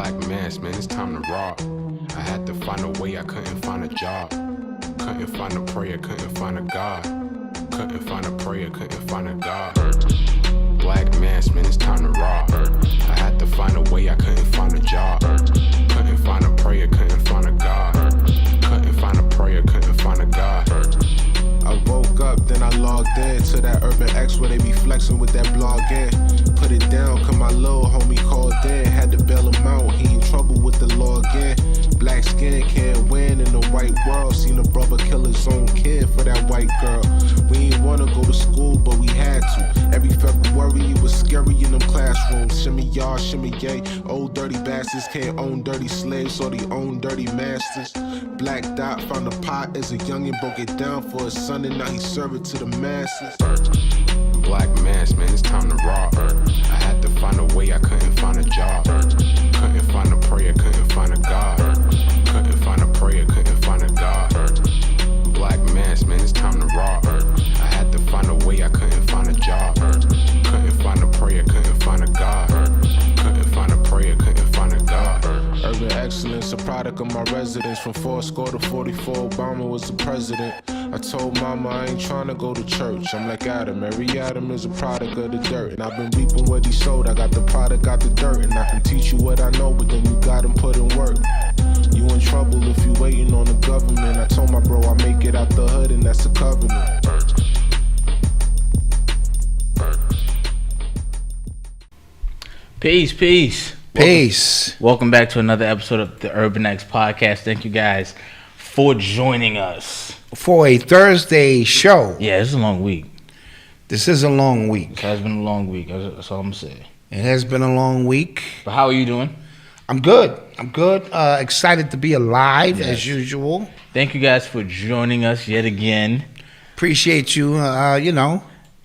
Black mass, man, it's time to rob. I had to find a way, I couldn't find a job. Couldn't find a prayer, couldn't find a God. Couldn't find a prayer, couldn't find a God. Black mass, man, it's time to rob. I had to find a way, I couldn't find a job. Couldn't find a prayer, couldn't find a God. Couldn't find a prayer, couldn't find a God. I woke up, then I logged in to that Urban X where they be flexing with that blog in. Put it down, cause my little homie called in. Had to bail him out, he in trouble with the law again. Black skin can't win in the white world. Seen a brother kill his own kid for that white girl. We ain't wanna go to school, but we had to. Every February it was scary in them classrooms. Shimmy y'all, shimmy yay. Old dirty bastards can't own dirty slaves, or they own dirty masters. Black Dot found a pot as a youngin', broke it down for his son, and now he serve it to the masses. Black mass, man, it's time to rob. I had to find a way, I couldn't find a job. Couldn't find a prayer, couldn't find a God. Couldn't find a prayer, couldn't find a God. Black mass, man, it's time to rob. I had to find a way, I couldn't find a job. Couldn't find a prayer, couldn't find a God. Couldn't find a prayer, couldn't find a God. Urban excellence, a product of my residence. From 4 to 44, Obama was the president. I told mama I ain't trying to go to church. I'm like Adam, every Adam is a product of the dirt. And I've been reaping what he sowed. I got the product, got the dirt. And I can teach you what I know, but then you gotta put in work. You in trouble if you waiting on the government. I told my bro I make it out the hood, and that's a covenant. Peace, peace. Peace. Welcome back to another episode of the Urban X podcast. Thank you guys for joining us. For a Thursday show. Yeah, it's a long week. This is a long week. It has been a long week. That's all I'm saying. It has been a long week. But how are you doing? I'm good. Excited to be alive Yes. as usual. Thank you guys for joining us yet again. Appreciate you.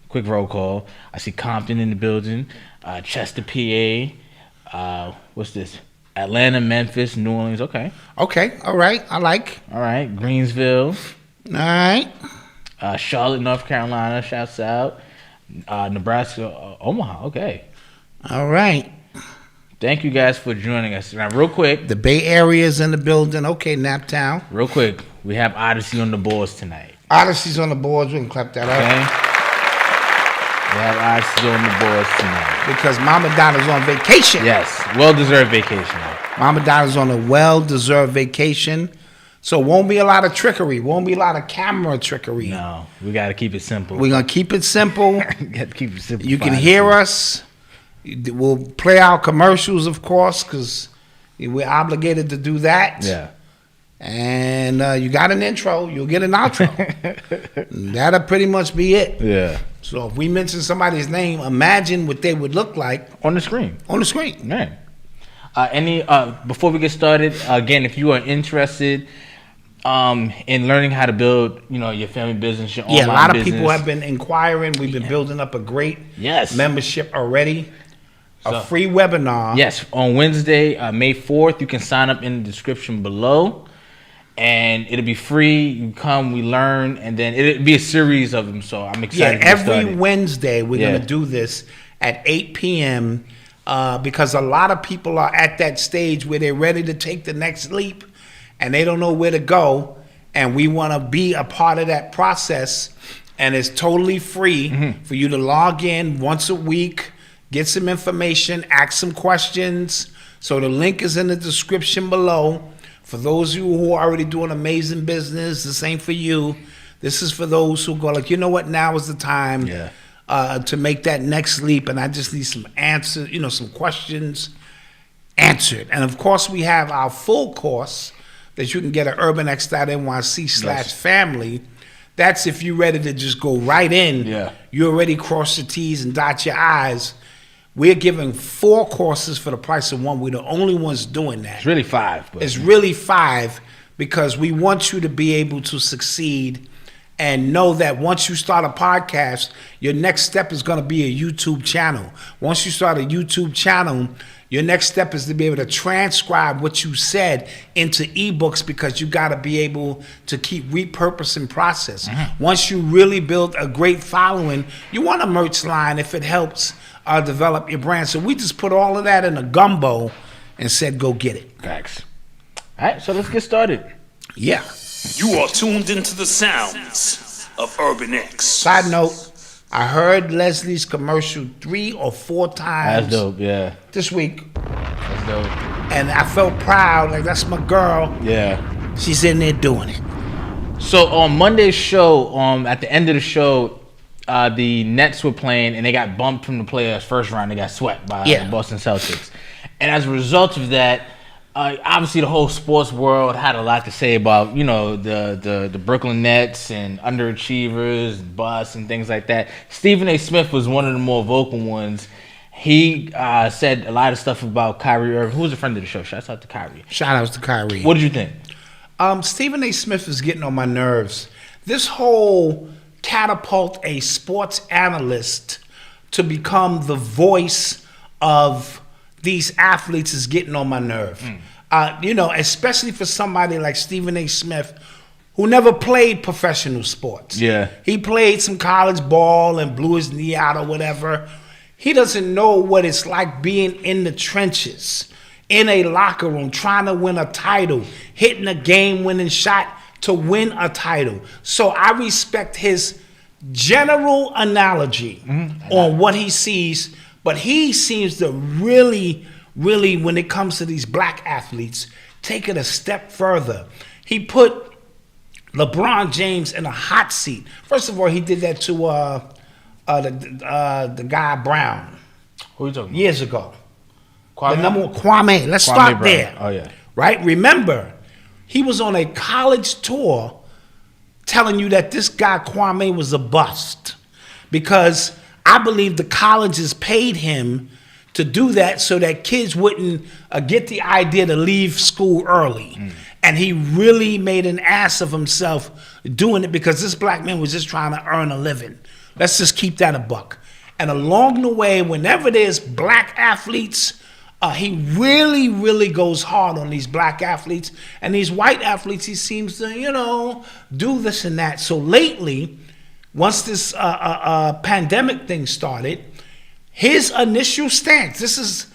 Quick roll call. I see Compton in the building. Chester, PA. What's this? Atlanta, Memphis, New Orleans. Okay. Okay. All right. I like. All right. Greensville. All right. Charlotte, North Carolina. Shouts out. Nebraska, Omaha. Okay. All right. Thank you guys for joining us. Now, real quick. The Bay Area is in the building. Okay, Naptown. Real quick. We have Odyssey on the boards tonight. Odyssey's on the boards. We can clap that Okay. up. We have Odyssey on the boards tonight. Because Mama Donna's on vacation. Yes. Well-deserved vacation. Mama Donna's on a well-deserved vacation. So won't be a lot of trickery. Won't be a lot of camera trickery. No. We got to keep it simple. We're going to keep it simple. Got to keep it simple. You can hear us. We'll play our commercials, of course, because we're obligated to do that. Yeah. And you got an intro, you'll get an outro. That'll pretty much be it. Yeah. So if we mention somebody's name, imagine what they would look like On the screen. on the screen. Man. Before we get started, again, if you are interested in learning how to build, your family business, your online Yeah, a lot of business. people have been inquiring. We've been building up a great Yes. membership already. So- A free webinar. Yes, on Wednesday, May 4th, you can sign up in the description below, and it'll be free. You come, we learn, and then it'll be a series of them. So I'm excited. to get Every started. Wednesday we're going to do this at 8 p.m. Because a lot of people are at that stage where they're ready to take the next leap, and they don't know where to go, and we want to be a part of that process. And it's totally free for you to log in once a week, get some information, ask some questions. So the link is in the description below. For those of you who are already doing amazing business, this ain't for you. This is for those who go like, you know what, now is the time to make that next leap, and I just need some answers, some questions answered. And of course, we have our full course that you can get at urbanx.nyc/family. That's if you're ready to just go right in. Yeah. You already cross your T's and dot your I's. We're giving 4 courses for the price of one. We're the only ones doing that. It's really 5. But It's really 5 because we want you to be able to succeed and know that once you start a podcast, your next step is going to be a YouTube channel. Once you start a YouTube channel, your next step is to be able to transcribe what you said into ebooks, because you got to be able to keep repurposing process. Once you really build a great following, you want a merch line if it helps develop your brand. So we just put all of that in a gumbo and said, go get it. Facts. All right, so let's get started. Yeah. You are tuned into the sounds of Urban X. Side note, I heard Leslie's commercial 3 or 4 times. That's dope, yeah. This week. That's dope. And I felt proud, like that's my girl. Yeah. She's in there doing it. So on Monday's show, at the end of the show, the Nets were playing and they got bumped from the playoffs first round. They got swept by the Boston Celtics. And as a result of that, obviously the whole sports world had a lot to say about, the Brooklyn Nets and underachievers, busts and things like that. Stephen A. Smith was one of the more vocal ones. He said a lot of stuff about Kyrie Irving, who was a friend of the show. Shouts out to Kyrie. Shout outs to Kyrie. What did you think? Stephen A. Smith is getting on my nerves. This whole catapult a sports analyst to become the voice of these athletes is getting on my nerve. Especially for somebody like Stephen A. Smith, who never played professional sports. Yeah. He played some college ball and blew his knee out or whatever. He doesn't know what it's like being in the trenches, in a locker room, trying to win a title, hitting a game-winning shot to win a title. So I respect his general analogy on what he sees, but he seems to really, when it comes to these black athletes, take it a step further. He put LeBron James in a hot seat. First of all, he did that to the guy Brown. Who are you talking about? Years ago. Kwame? The number one, Kwame. Let's Kwame start Brown. there. Oh, yeah. Right? Remember, he was on a college tour telling you that this guy Kwame was a bust because I believe the colleges paid him to do that so that kids wouldn't get the idea to leave school early. And he really made an ass of himself doing it because this black man was just trying to earn a living. Let's just keep that a buck. And along the way, whenever there's black athletes, he really goes hard on these black athletes. And these white athletes, he seems to, do this and that. So lately, once this pandemic thing started, his initial stance, this is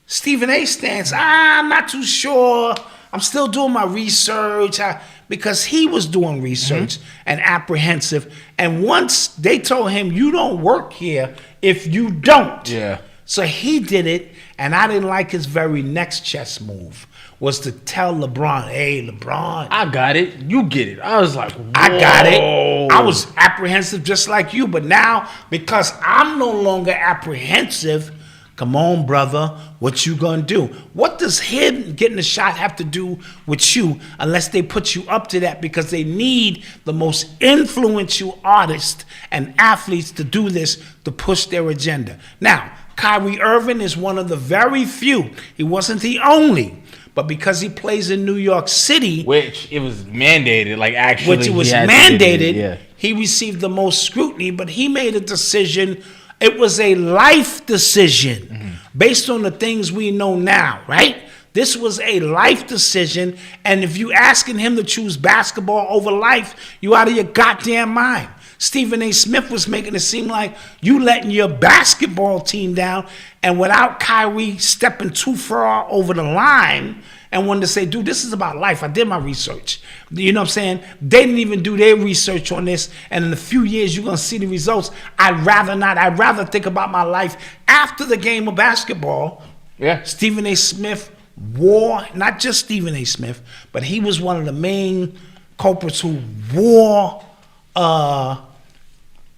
Stephen A's stance, I'm not too sure. I'm still doing my research because he was doing research and apprehensive. And once they told him, you don't work here if you don't. Yeah. So he did it, and I didn't like his very next chess move was to tell LeBron, hey, LeBron. I got it. You get it. I was like, whoa. I got it. I was apprehensive just like you, but now because I'm no longer apprehensive, come on, brother, what you gonna do? What does him getting a shot have to do with you unless they put you up to that because they need the most influential artists and athletes to do this to push their agenda. Now, Kyrie Irving is one of the very few. He wasn't the only. But because he plays in New York City, which it was mandated, like actually, which it was mandated, he received the most scrutiny. But he made a decision. It was a life decision based on the things we know now, right? This was a life decision, and if you asking him to choose basketball over life, you out of your goddamn mind. Stephen A. Smith was making it seem like you letting your basketball team down, and without Kyrie stepping too far over the line and wanted to say, dude, this is about life. I did my research. You know what I'm saying? They didn't even do their research on this, and in a few years, you're going to see the results. I'd rather not. I'd rather think about my life after the game of basketball. Yeah. Stephen A. Smith wore, not just Stephen A. Smith, but he was one of the main culprits who wore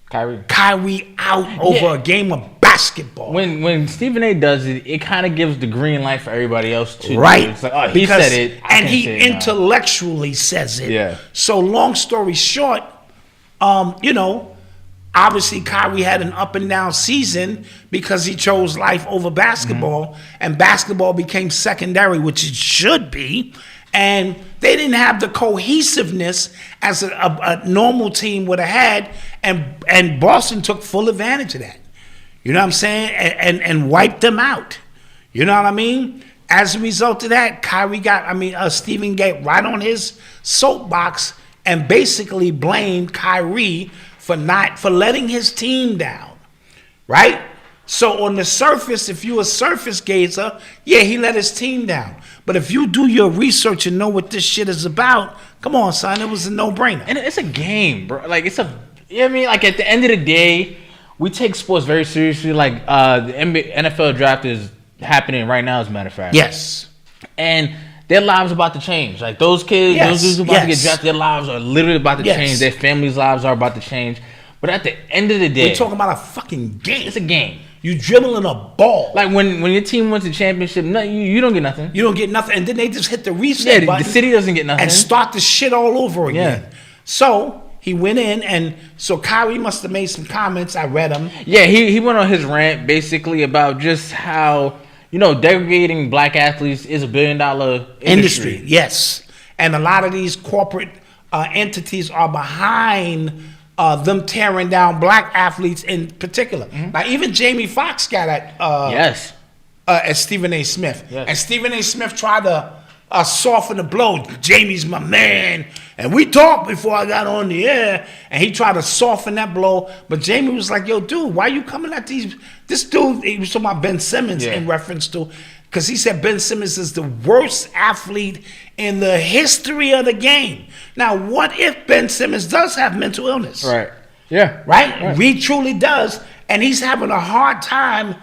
Kyrie out over a game of basketball. When Stephen A. does it, it kind of gives the green light for everybody else too. Right. It's like, oh, he said it. And he intellectually says it. Yeah. So long story short, obviously Kyrie had an up and down season because he chose life over basketball, and basketball became secondary, which it should be. And they didn't have the cohesiveness as a normal team would have had, and Boston took full advantage of that. You know what I'm saying? And wiped them out. You know what I mean? As a result of that, Stephen got right on his soapbox and basically blamed Kyrie for letting his team down, right? So on the surface, if you're a surface gazer, yeah, he let his team down. But if you do your research and know what this shit is about, come on, son, it was a no-brainer. And it's a game, bro. Like, you know what I mean? Like, at the end of the day, we take sports very seriously. Like, the NFL draft is happening right now, as a matter of fact. Yes. And their lives are about to change. Like, those kids, those dudes about to get drafted, their lives are literally about to change. Their families' lives are about to change. But at the end of the day, we're talking about a fucking game. It's a game. You dribbling a ball. Like when your team wins the championship, you don't get nothing. You don't get nothing. And then they just hit the reset button. The city doesn't get nothing. And start the shit all over again. Yeah. So he went in, and so Kyrie must have made some comments. I read them. Yeah, he went on his rant basically about just how, degrading black athletes is $1 billion industry. Yes. And a lot of these corporate entities are behind them tearing down black athletes in particular. Mm-hmm. Now, even Jamie Foxx got at Stephen A. Smith. Yes. And Stephen A. Smith tried to soften the blow. Jamie's my man. And we talked before I got on the air. And he tried to soften that blow. But Jamie was like, yo, dude, why you coming at these? This dude, he was talking about Ben Simmons in reference to, because he said Ben Simmons is the worst athlete in the history of the game. Now, what if Ben Simmons does have mental illness? Right. Yeah. Right? He truly does. And he's having a hard time.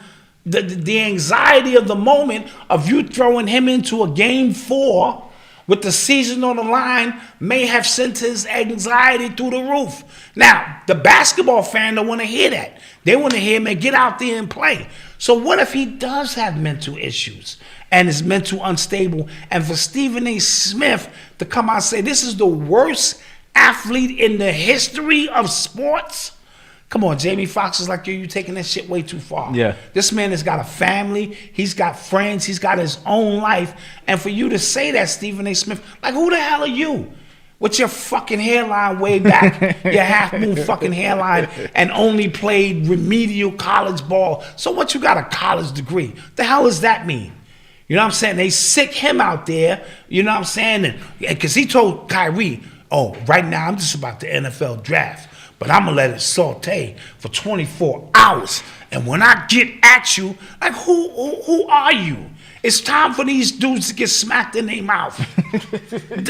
The anxiety of the moment of you throwing him into a game 4 with the season on the line may have sent his anxiety through the roof. Now, the basketball fan don't want to hear that. They want to hear him get out there and play. So what if he does have mental issues and is mental unstable? And for Stephen A. Smith to come out and say this is the worst athlete in the history of sports? Come on, Jamie Foxx is like, yo, you taking that shit way too far. Yeah. This man has got a family. He's got friends. He's got his own life. And for you to say that, Stephen A. Smith, like, who the hell are you? With your fucking hairline way back, your half-moon fucking hairline, and only played remedial college ball. So what, you got a college degree? The hell does that mean? You know what I'm saying? They sick him out there, you know what I'm saying? Because he told Kyrie, oh, right now I'm just about the NFL draft. But I'm going to let it saute for 24 hours. And when I get at you, like, who are you? It's time for these dudes to get smacked in their mouth.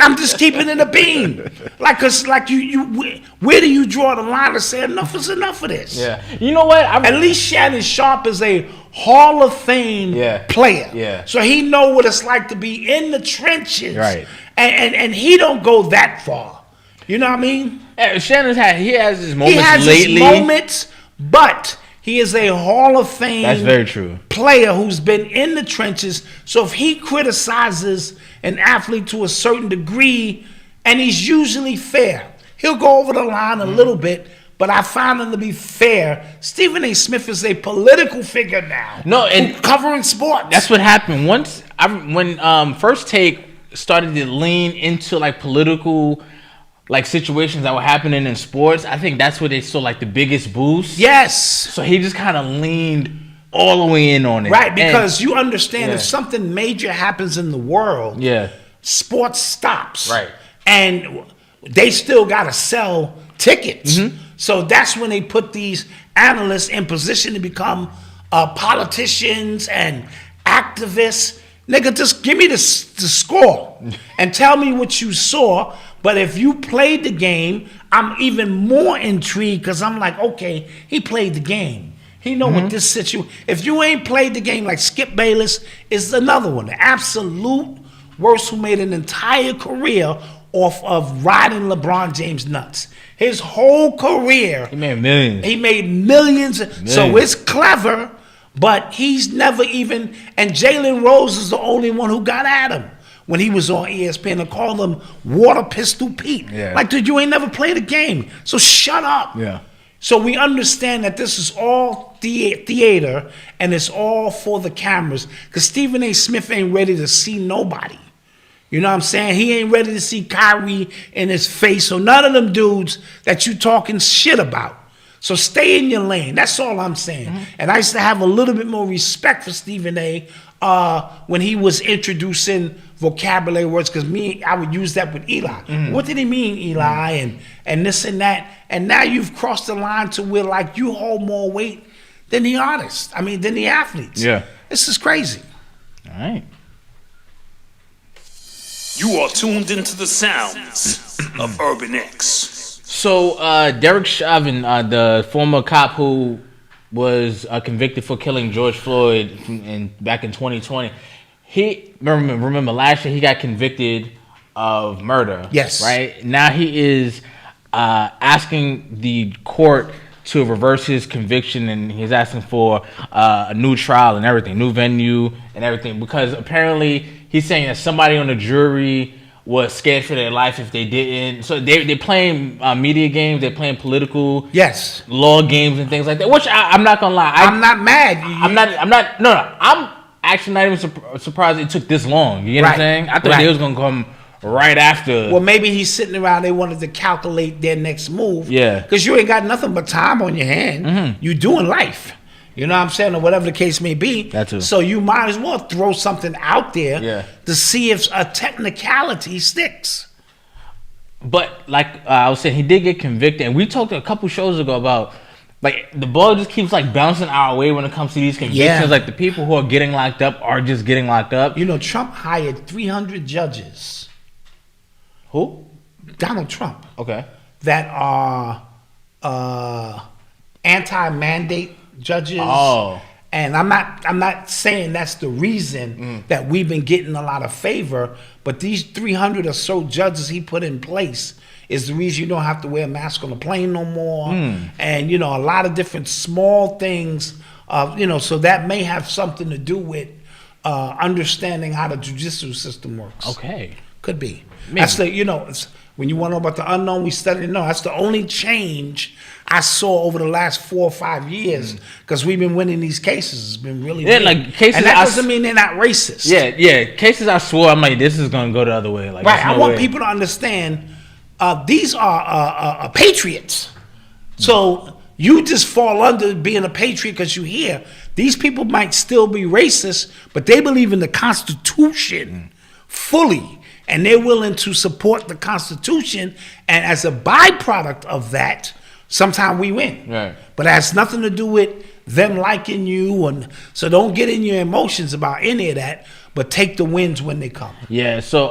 I'm just keeping it a beam. Like, cause like where do you draw the line to say enough is enough of this? Yeah. You know what? At least Shannon Sharp is a Hall of Fame player. Yeah. So he know what it's like to be in the trenches. Right. And he don't go that far. You know what I mean? He has his moments lately. He has his moments, but he is a Hall of Fame That's very true. player who's been in the trenches. So if he criticizes an athlete to a certain degree, and he's usually fair, he'll go over the line a little bit, but I find him to be fair. Stephen A. Smith is a political figure now. No, and covering sports. That's what happened. When First Take started to lean into like political like situations that were happening in sports, I think that's where they saw like the biggest boost. Yes. So he just kind of leaned all the way in on it. Right, because you understand if something major happens in the world, sports stops. Right. And they still got to sell tickets. Mm-hmm. So that's when they put these analysts in position to become politicians and activists. Nigga, just give me the score and tell me what you saw. But if you played the game, I'm even more intrigued because I'm like, okay, he played the game. He know what this situation. If you ain't played the game, like Skip Bayless is another one, the absolute worst, who made an entire career off of riding LeBron James nuts. His whole career, he made millions. He made millions. So it's clever, but he's never even. And Jalen Rose is the only one who got at him when he was on ESPN and called him Water Pistol Pete. Yeah. Like, dude, you ain't never played a game, so shut up. Yeah. So we understand that this is all theater and it's all for the cameras, because Stephen A. Smith ain't ready to see nobody. You know what I'm saying? He ain't ready to see Kyrie in his face, so none of them dudes that you talking shit about. So stay in your lane. That's all I'm saying. Mm-hmm. And I used to have a little bit more respect for Stephen A. When he was introducing vocabulary words, because I would use that with Eli. Mm-hmm. What did he mean, Eli? And this and that. And now you've crossed the line to where like you hold more weight than the artists. I mean, than the athletes. Yeah. This is crazy. All right. You are tuned into the sounds of Urban X. So, Derek Chauvin, the former cop who was convicted for killing George Floyd back in 2020, he remember last year he got convicted of murder. Yes. Right? Now he is asking the court to reverse his conviction, and he's asking for a new trial and everything, new venue and everything, because apparently he's saying that somebody on the jury was scared for their life if they didn't. So they're playing media games, they're playing political law games and things like that. Which I'm not gonna lie, I'm not mad. I'm actually not even surprised it took this long. You get what I'm saying? I thought they was gonna come right after. Well, maybe he's sitting around. They wanted to calculate their next move. Yeah, because you ain't got nothing but time on your hand. Mm-hmm. You doing life. You know what I'm saying? Or whatever the case may be. That too. So you might as well throw something out there to see if a technicality sticks. But like I was saying, he did get convicted. And we talked a couple shows ago about, like, the ball just keeps, like, bouncing our way when it comes to these convictions. Yeah. Like, the people who are getting locked up are just getting locked up. You know, Trump hired 300 judges. Who? Donald Trump. Okay. That are anti-mandate judges. Oh. And I'm not saying that's the reason that we've been getting a lot of favor, but these 300 or so judges he put in place is the reason you don't have to wear a mask on the plane no more. And, you know, a lot of different small things, you know, so that may have something to do with understanding how the judicial system works. Okay. Could be. Maybe. That's the, you know, when you want to know about the unknown, we studied it. No, that's the only change I saw over the last 4 or 5 years, because we've been winning these cases. It's been really big. Like cases, and that doesn't mean they're not racist. Yeah. Cases I swore, I'm like, this is gonna go the other way. Like, right. No I want way. people to understand these are patriots. So you just fall under being a patriot because you here. These people might still be racist, but they believe in the Constitution fully. And they're willing to support the Constitution, and as a byproduct of that, sometimes we win. Right. But it has nothing to do with them liking you, and so don't get in your emotions about any of that. But take the wins when they come. Yeah. So,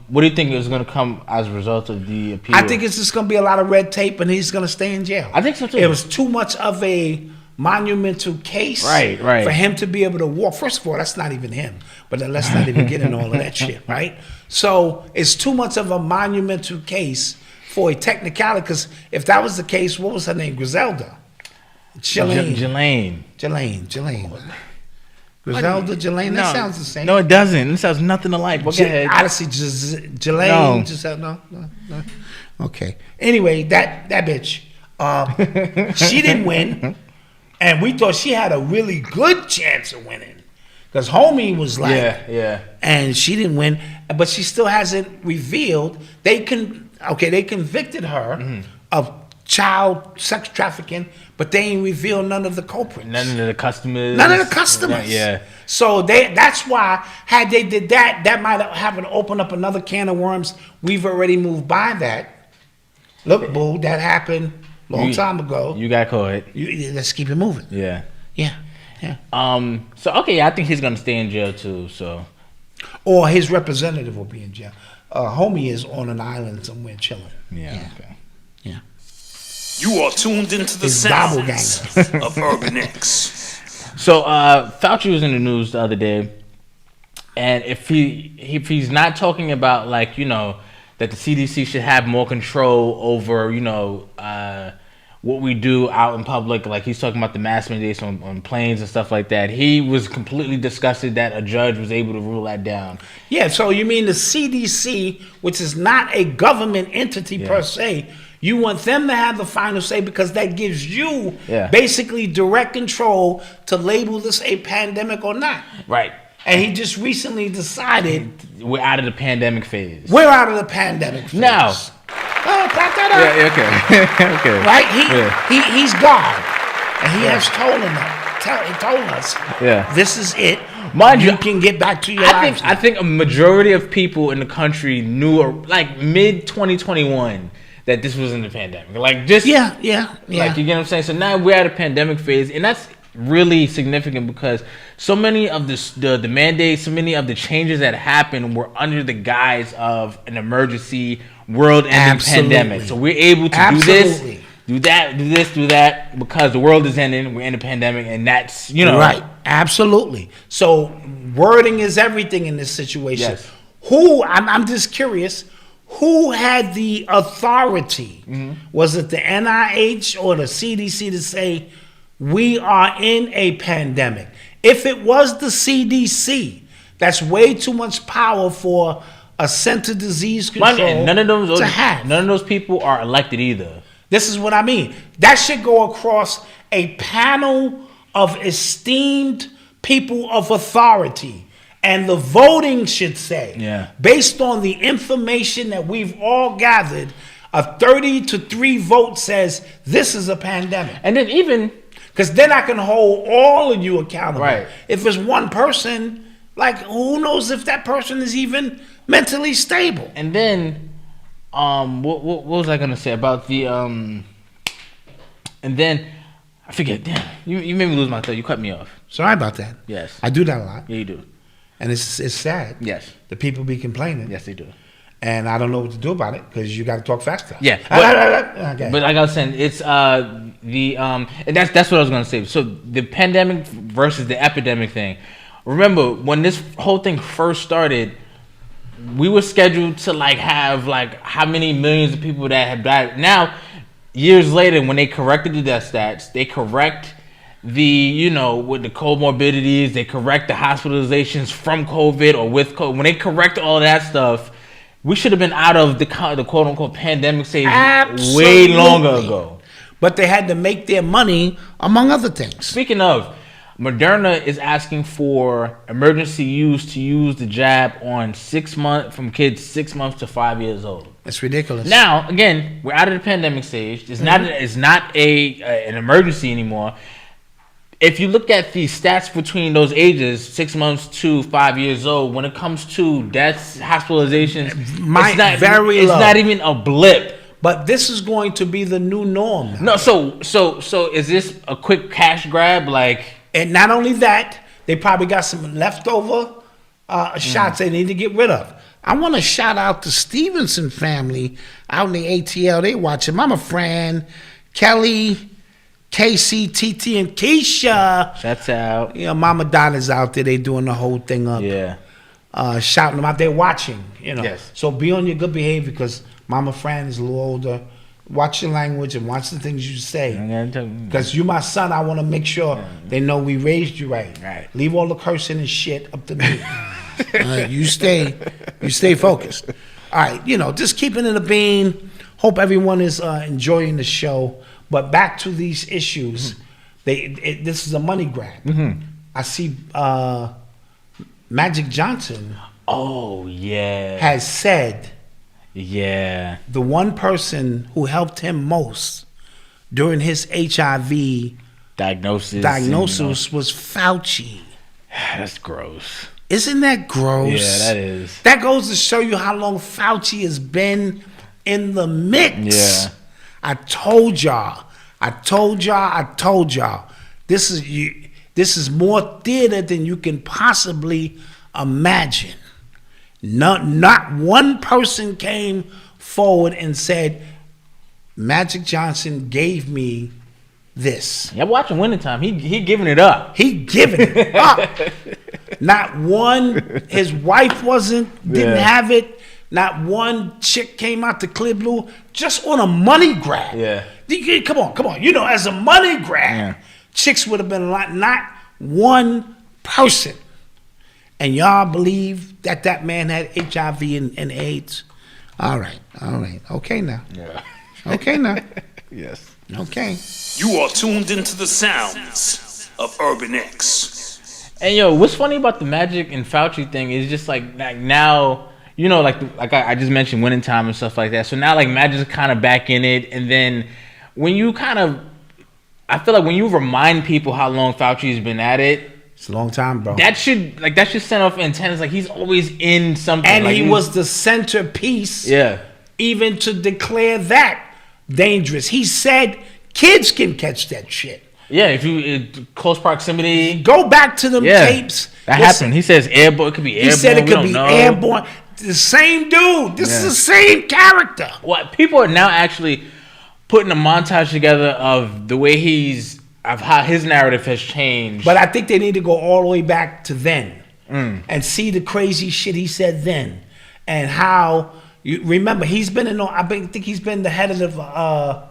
what do you think is going to come as a result of the appeal? I think it's just going to be a lot of red tape, and he's going to stay in jail. I think so too. It was too much of a monumental case, right, for him to be able to walk. First of all, that's not even him, but let's not even get into all of that shit, right? So it's too much of a monumental case for a technicality, because if that was the case, what was her name? Griselda? Jelaine. Griselda, Jelaine, that sounds the same. No, it doesn't. It sounds nothing alike. Go ahead. Honestly, Jelaine, no. Okay. Anyway, that bitch, she didn't win. And we thought she had a really good chance of winning, because homie was like, and she didn't win, but she still hasn't revealed. They convicted her of child sex trafficking, but they ain't revealed none of the culprits. None of the customers. Yeah. So that's why, had they did that, that might have opened up another can of worms. We've already moved by that. Look, boo, that happened long time ago. You got caught. Let's keep it moving. Yeah. So I think he's gonna stay in jail too. So, or his representative will be in jail. Homie is on an island somewhere chilling. Yeah. Okay. Yeah. You are tuned into the sounds of Urban X. So Fauci was in the news the other day, and if he's not talking about, like, you know, that the CDC should have more control over, you know, what we do out in public, like he's talking about the mask mandates on planes and stuff like that. He was completely disgusted that a judge was able to rule that down. Yeah, so you mean the CDC, which is not a government entity per se, you want them to have the final say, because that gives you basically direct control to label this a pandemic or not. Right. And he just recently decided we're out of the pandemic phase. We're out of the pandemic phase. Now. Oh, clap that up. Yeah, okay. Right? He's God. And he has told us, this is it. Mind you, can get back to your lives. I think a majority of people in the country knew, like, mid-2021, that this wasn't a pandemic. Like, just... Yeah. Like, you get what I'm saying? So now we're at a pandemic phase, and that's really significant because so many of the mandates, so many of the changes that happened were under the guise of an emergency, world-ending pandemic. So we're able to do this, do that, do this, do that because the world is ending. We're in a pandemic, and that's right. Absolutely. So wording is everything in this situation. Yes. I'm just curious. Who had the authority? Was it the NIH or the CDC to say we are in a pandemic? If it was the CDC, that's way too much power for a Center Disease Control none of those to have. None of those people are elected either. This is what I mean. That should go across a panel of esteemed people of authority. And the voting should say, based on the information that we've all gathered, a 30-3 vote says this is a pandemic. And then even... Because then I can hold all of you accountable. Right. If it's one person, like, who knows if that person is even mentally stable? And then, what was I going to say about the... And then, I forget, damn, you made me lose my thought. You cut me off. Sorry about that. Yes. I do that a lot. Yeah, you do. And it's sad. Yes. The people be complaining. Yes, they do. And I don't know what to do about it because you got to talk faster. Yeah. Okay. But like I was saying, it's and that's what I was gonna say. So the pandemic versus the epidemic thing. Remember when this whole thing first started, we were scheduled to have how many millions of people that have died. Now, years later, when they corrected the death stats, they correct the with the comorbidities, they correct the hospitalizations from COVID or with COVID. When they correct all that stuff, we should have been out of the quote unquote pandemic stage way longer ago. But they had to make their money, among other things. Speaking of, Moderna is asking for emergency use to use the jab on from kids 6 months to 5 years old. That's ridiculous. Now, again, we're out of the pandemic stage. It's not an emergency anymore. If you look at the stats between those ages, 6 months to 5 years old, when it comes to deaths, hospitalizations, it's not even a blip. But this is going to be the new norm. No, so is this a quick cash grab? And not only that, they probably got some leftover shots they need to get rid of. I want to shout out the Stevenson family out in the ATL. They watching. Mama Fran, Kelly, Casey, TT, and Keisha. Shouts out. Mama Donna's out there. They doing the whole thing up. Yeah. Shouting them out. They're watching. Yes. So be on your good behavior because Mama Fran is a little older. Watch your language and watch the things you say. Because you my son, I want to make sure they know we raised you right. Right. Leave all the cursing and shit up to me. You stay focused. All right, just keeping it a bean. Hope everyone is enjoying the show. But back to these issues, this is a money grab. I see Magic Johnson. Oh yeah. Has said. Yeah. The one person who helped him most during his HIV diagnosis was Fauci. That's gross. Isn't that gross? Yeah, that is. That goes to show you how long Fauci has been in the mix. Yeah. I told y'all. This is more theater than you can possibly imagine. Not one person came forward and said, Magic Johnson gave me this. Yeah, watching Winning Time. He giving it up. He giving it up. Not one, his wife didn't have it. Not one chick came out to clear blue just on a money grab. Yeah. Come on. As a money grab, chicks would have been not one person. And y'all believe that man had HIV and AIDS? All right. Okay now. Yeah. Okay now. Yes. Okay. You are tuned into the sounds of Urban X. And what's funny about the Magic and Fauci thing is just now, I just mentioned Winning Time and stuff like that. So now Magic's kind of back in it, and then when you I feel like when you remind people how long Fauci's been at it. It's a long time, bro. That should send off antennas. He's always in something. And he was the centerpiece. Yeah. Even to declare that dangerous. He said kids can catch that shit. Yeah, if you close proximity. Go back to them tapes. That happened. He says airborne. It could be airborne. He said it could be airborne. The same dude. This is the same character. What people are now actually putting a montage together of the way of how his narrative has changed. But I think they need to go all the way back to then and see the crazy shit he said then, and how you remember he's been in. I think he's been the head of the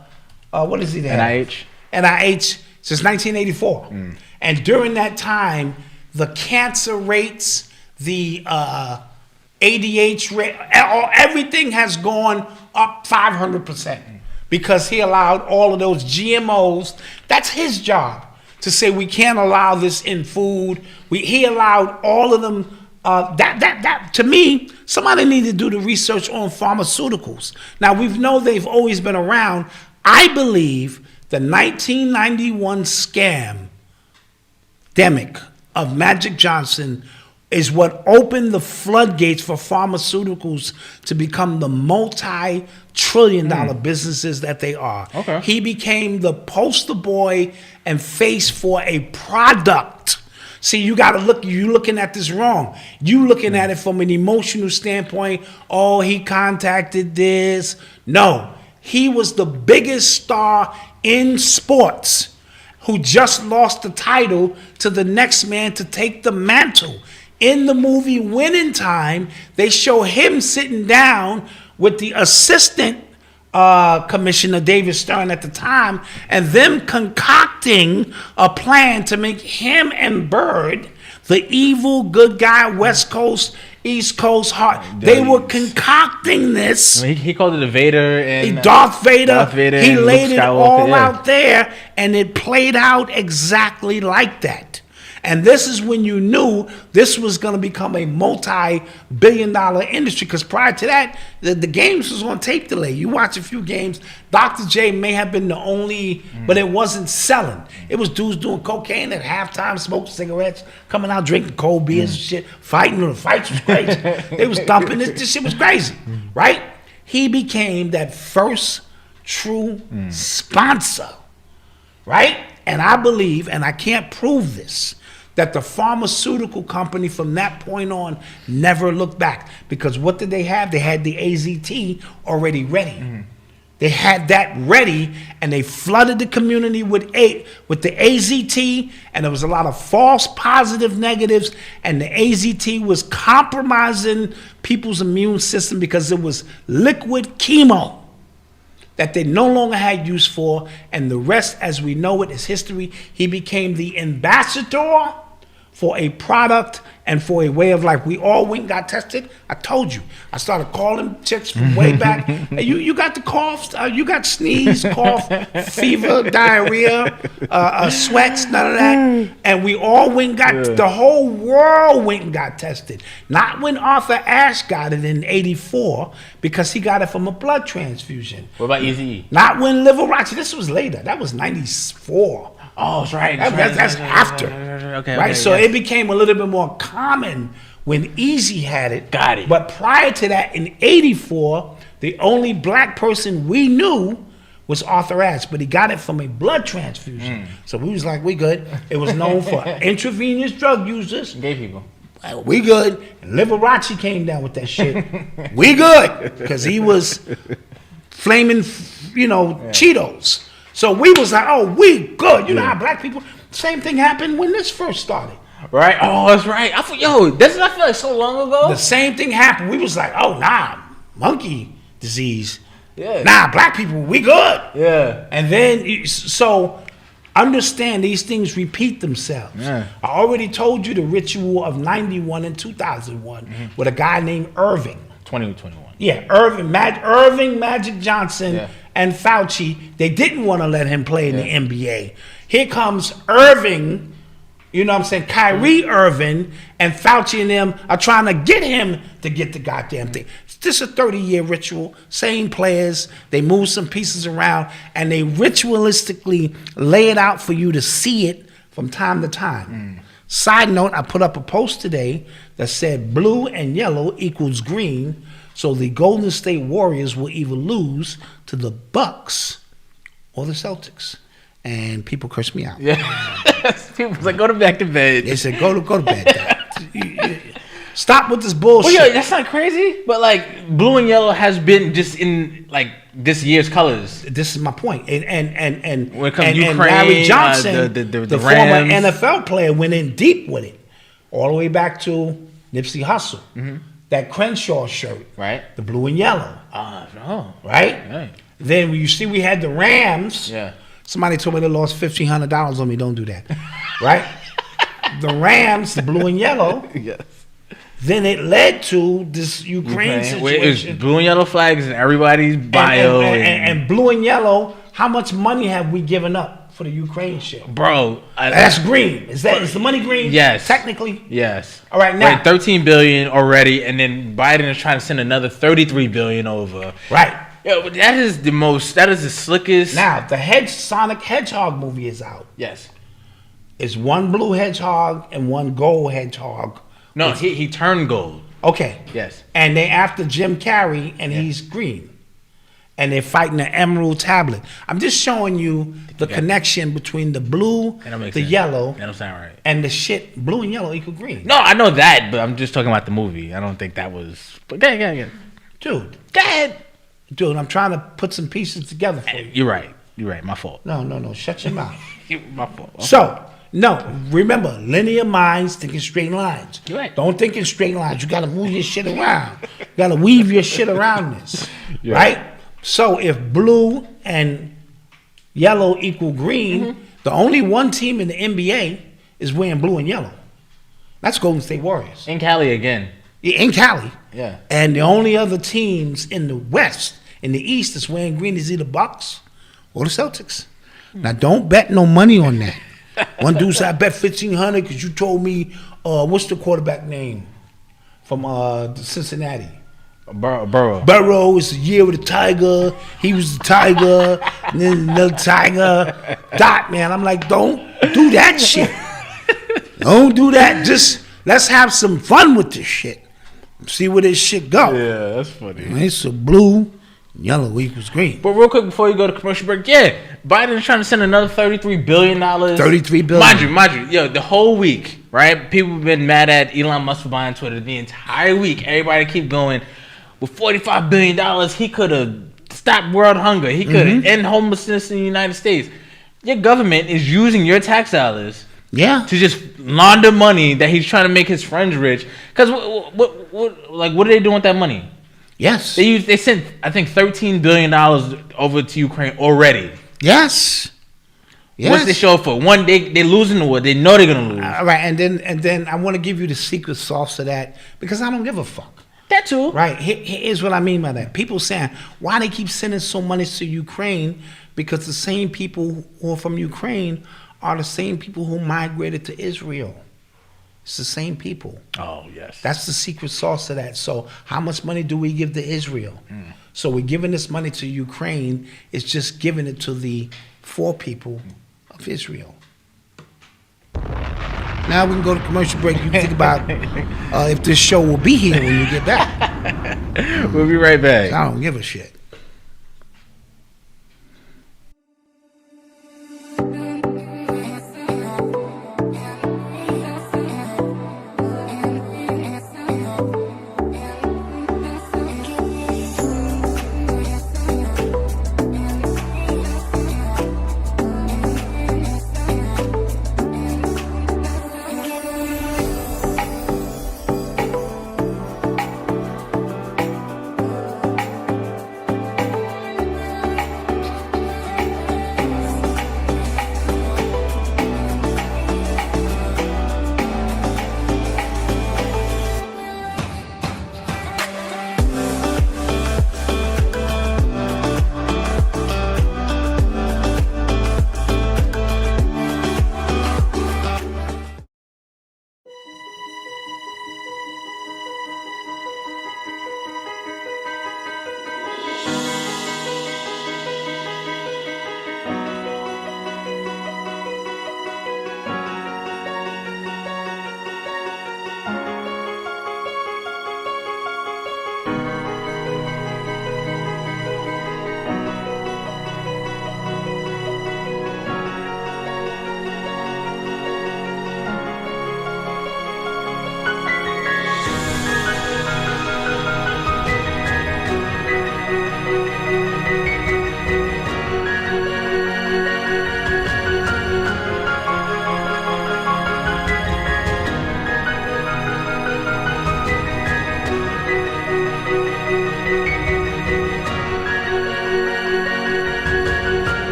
what is he there? NIH since 1984, and during that time, the cancer rates, the ADH rate, everything has gone up 500%. Because he allowed all of those GMOs. That's his job to say we can't allow this in food. He allowed all of them. That to me, somebody need to do the research on pharmaceuticals. Now we know they've always been around. I believe the 1991 scam demic of Magic Johnson is what opened the floodgates for pharmaceuticals to become the multi-trillion-dollar businesses that they are. Okay. He became the poster boy and face for a product. See, you got to look. You looking at this wrong. You looking at it from an emotional standpoint. Oh, he contacted this. No, he was the biggest star in sports who just lost the title to the next man to take the mantle. In the movie Winning Time, they show him sitting down with the assistant commissioner, David Stern, at the time, and them concocting a plan to make him and Bird the evil good guy, West Coast, East Coast heart. They were concocting this. He called it a Vader and Darth Vader. He laid it all out there, and it played out exactly like that. And this is when you knew this was going to become a multi-billion-dollar industry. Because prior to that, the games was on tape delay. You watch a few games. Dr. J may have been the only, but it wasn't selling. It was dudes doing cocaine at halftime, smoking cigarettes, coming out drinking cold beers and shit, fighting. The fights was crazy. They was dumping. This shit was crazy, right? He became that first true sponsor, right? And I believe, and I can't prove this, that the pharmaceutical company from that point on never looked back. Because what did they have? They had the AZT already ready. They had that ready, and they flooded the community with the AZT, and there was a lot of false positive negatives, and the AZT was compromising people's immune system because it was liquid chemo that they no longer had use for, and the rest, as we know it, is history. He became the ambassador for a product and for a way of life. We all went and got tested. I told you. I started calling chicks from way back. Hey, you got the coughs, you got sneeze, cough, fever, diarrhea, sweats, none of that. And we all went and got, the whole world went and got tested. Not when Arthur Ashe got it in 84, because he got it from a blood transfusion. What about Eazy-E? Not when Liberace, this was later. That was 94. Oh, that's right. That's after. Okay. Right? So it became a little bit more common when Easy had it. Got it. But prior to that, in 84, the only black person we knew was Arthur Ashe, but he got it from a blood transfusion. So we was like, we good. It was known for intravenous drug users. Gay people. We good. And Liberace came down with that shit. We good. Because he was flaming, Cheetos. So we was like, oh, we good. You know how black people, same thing happened when this first started. Right? Oh, that's right. I feel like so long ago. The same thing happened. We was like, oh, nah, monkey disease. Yeah. Nah, black people, we good. Yeah. And then, so understand these things repeat themselves. Yeah. I already told you the ritual of 91 and 2001 with a guy named Irving. 2021. Yeah, Irving, Magic Johnson, and Fauci. They didn't want to let him play in the NBA. Here comes Irving, Kyrie Irving, and Fauci and them are trying to get him to get the goddamn thing. This is a 30-year ritual. Same players. They move some pieces around, and they ritualistically lay it out for you to see it from time to time. Side note, I put up a post today that said blue and yellow equals green, so the Golden State Warriors will either lose to the Bucks or the Celtics. and people cursed me out. Yeah. People was like, go back to bed. They said, go to bed, Dad. Stop with this bullshit. Well, yeah, that's not crazy. But like blue and yellow has been just in like this year's colors. This is my point. And when it comes to Ukraine, Larry Johnson, the former Rams. NFL player, went in deep with it, all the way back to Nipsey Hussle. Mm-hmm. That Crenshaw shirt, right? The blue and yellow, right? Then you see, we had the Rams. Yeah. Somebody told me they lost $1,500 on me. Don't do that, right? The Rams, the blue and yellow. Yes. Then it led to this Ukraine situation. It was blue and yellow flags in everybody's bio. And blue and yellow, how much money have we given up for the Ukraine shit? Bro. That's green. Is the money green? Yes. Technically? Yes. All right, now. Right, $13 billion already, and then Biden is trying to send another $33 billion over. Right. Yeah, that is the slickest. Now, the Sonic Hedgehog movie is out. Yes. It's one blue hedgehog and one gold hedgehog. No, he turned gold. Okay. Yes. And they after Jim Carrey, and he's green. And they're fighting the Emerald Tablet. I'm just showing you the connection between the blue, the yellow, that don't sound right, and the shit. Blue and yellow equal green. No, I know that, but I'm just talking about the movie. I don't think that was. But go ahead. Dude. Go ahead. Dude, I'm trying to put some pieces together for you. You're right. My fault. No. Shut your mouth. My fault. So, no, remember, linear minds think in straight lines. You're right. Don't think in straight lines. You got to move your shit around. You got to weave your shit around this. Yeah. Right? So, if blue and yellow equal green, the only one team in the NBA is wearing blue and yellow. That's Golden State Warriors. In Cali again. Yeah, in Cali. Yeah. And the only other teams in the West, in the East, that's wearing green is either Bucks or the Celtics. Now, don't bet no money on that. One dude said, I bet $1,500 because you told me, what's the quarterback name from Cincinnati? Burrow is the year with the Tiger. He was the Tiger. And then another Tiger. Dot, man. I'm like, don't do that shit. Don't do that. Just let's have some fun with this shit. See where this shit go. Yeah, that's funny. It's a blue, yellow equals green. But real quick before you go to commercial break, Biden is trying to send another $33 billion. $33 billion. Mind you, the whole week, right? People have been mad at Elon Musk for buying Twitter the entire week. Everybody keep going, with $45 billion, he could have stopped world hunger. He could have ended homelessness in the United States. Your government is using your tax dollars to just launder money that he's trying to make his friends rich. Because what are they doing with that money? Yes. They sent, I think, $13 billion over to Ukraine already. Yes. What's they show for? One, they're losing the war. They know they're gonna lose. Right, and then I want to give you the secret sauce to that because I don't give a fuck. That too. Right. Here's what I mean by that. People saying why they keep sending so money to Ukraine because the same people who are from Ukraine are the same people who migrated to Israel. It's the same people. Oh, yes. That's the secret sauce to that. So how much money do we give to Israel? So we're giving this money to Ukraine. It's just giving it to the poor people of Israel. Now we can go to commercial break. You think about if this show will be here when you get back. We'll be right back. I don't give a shit.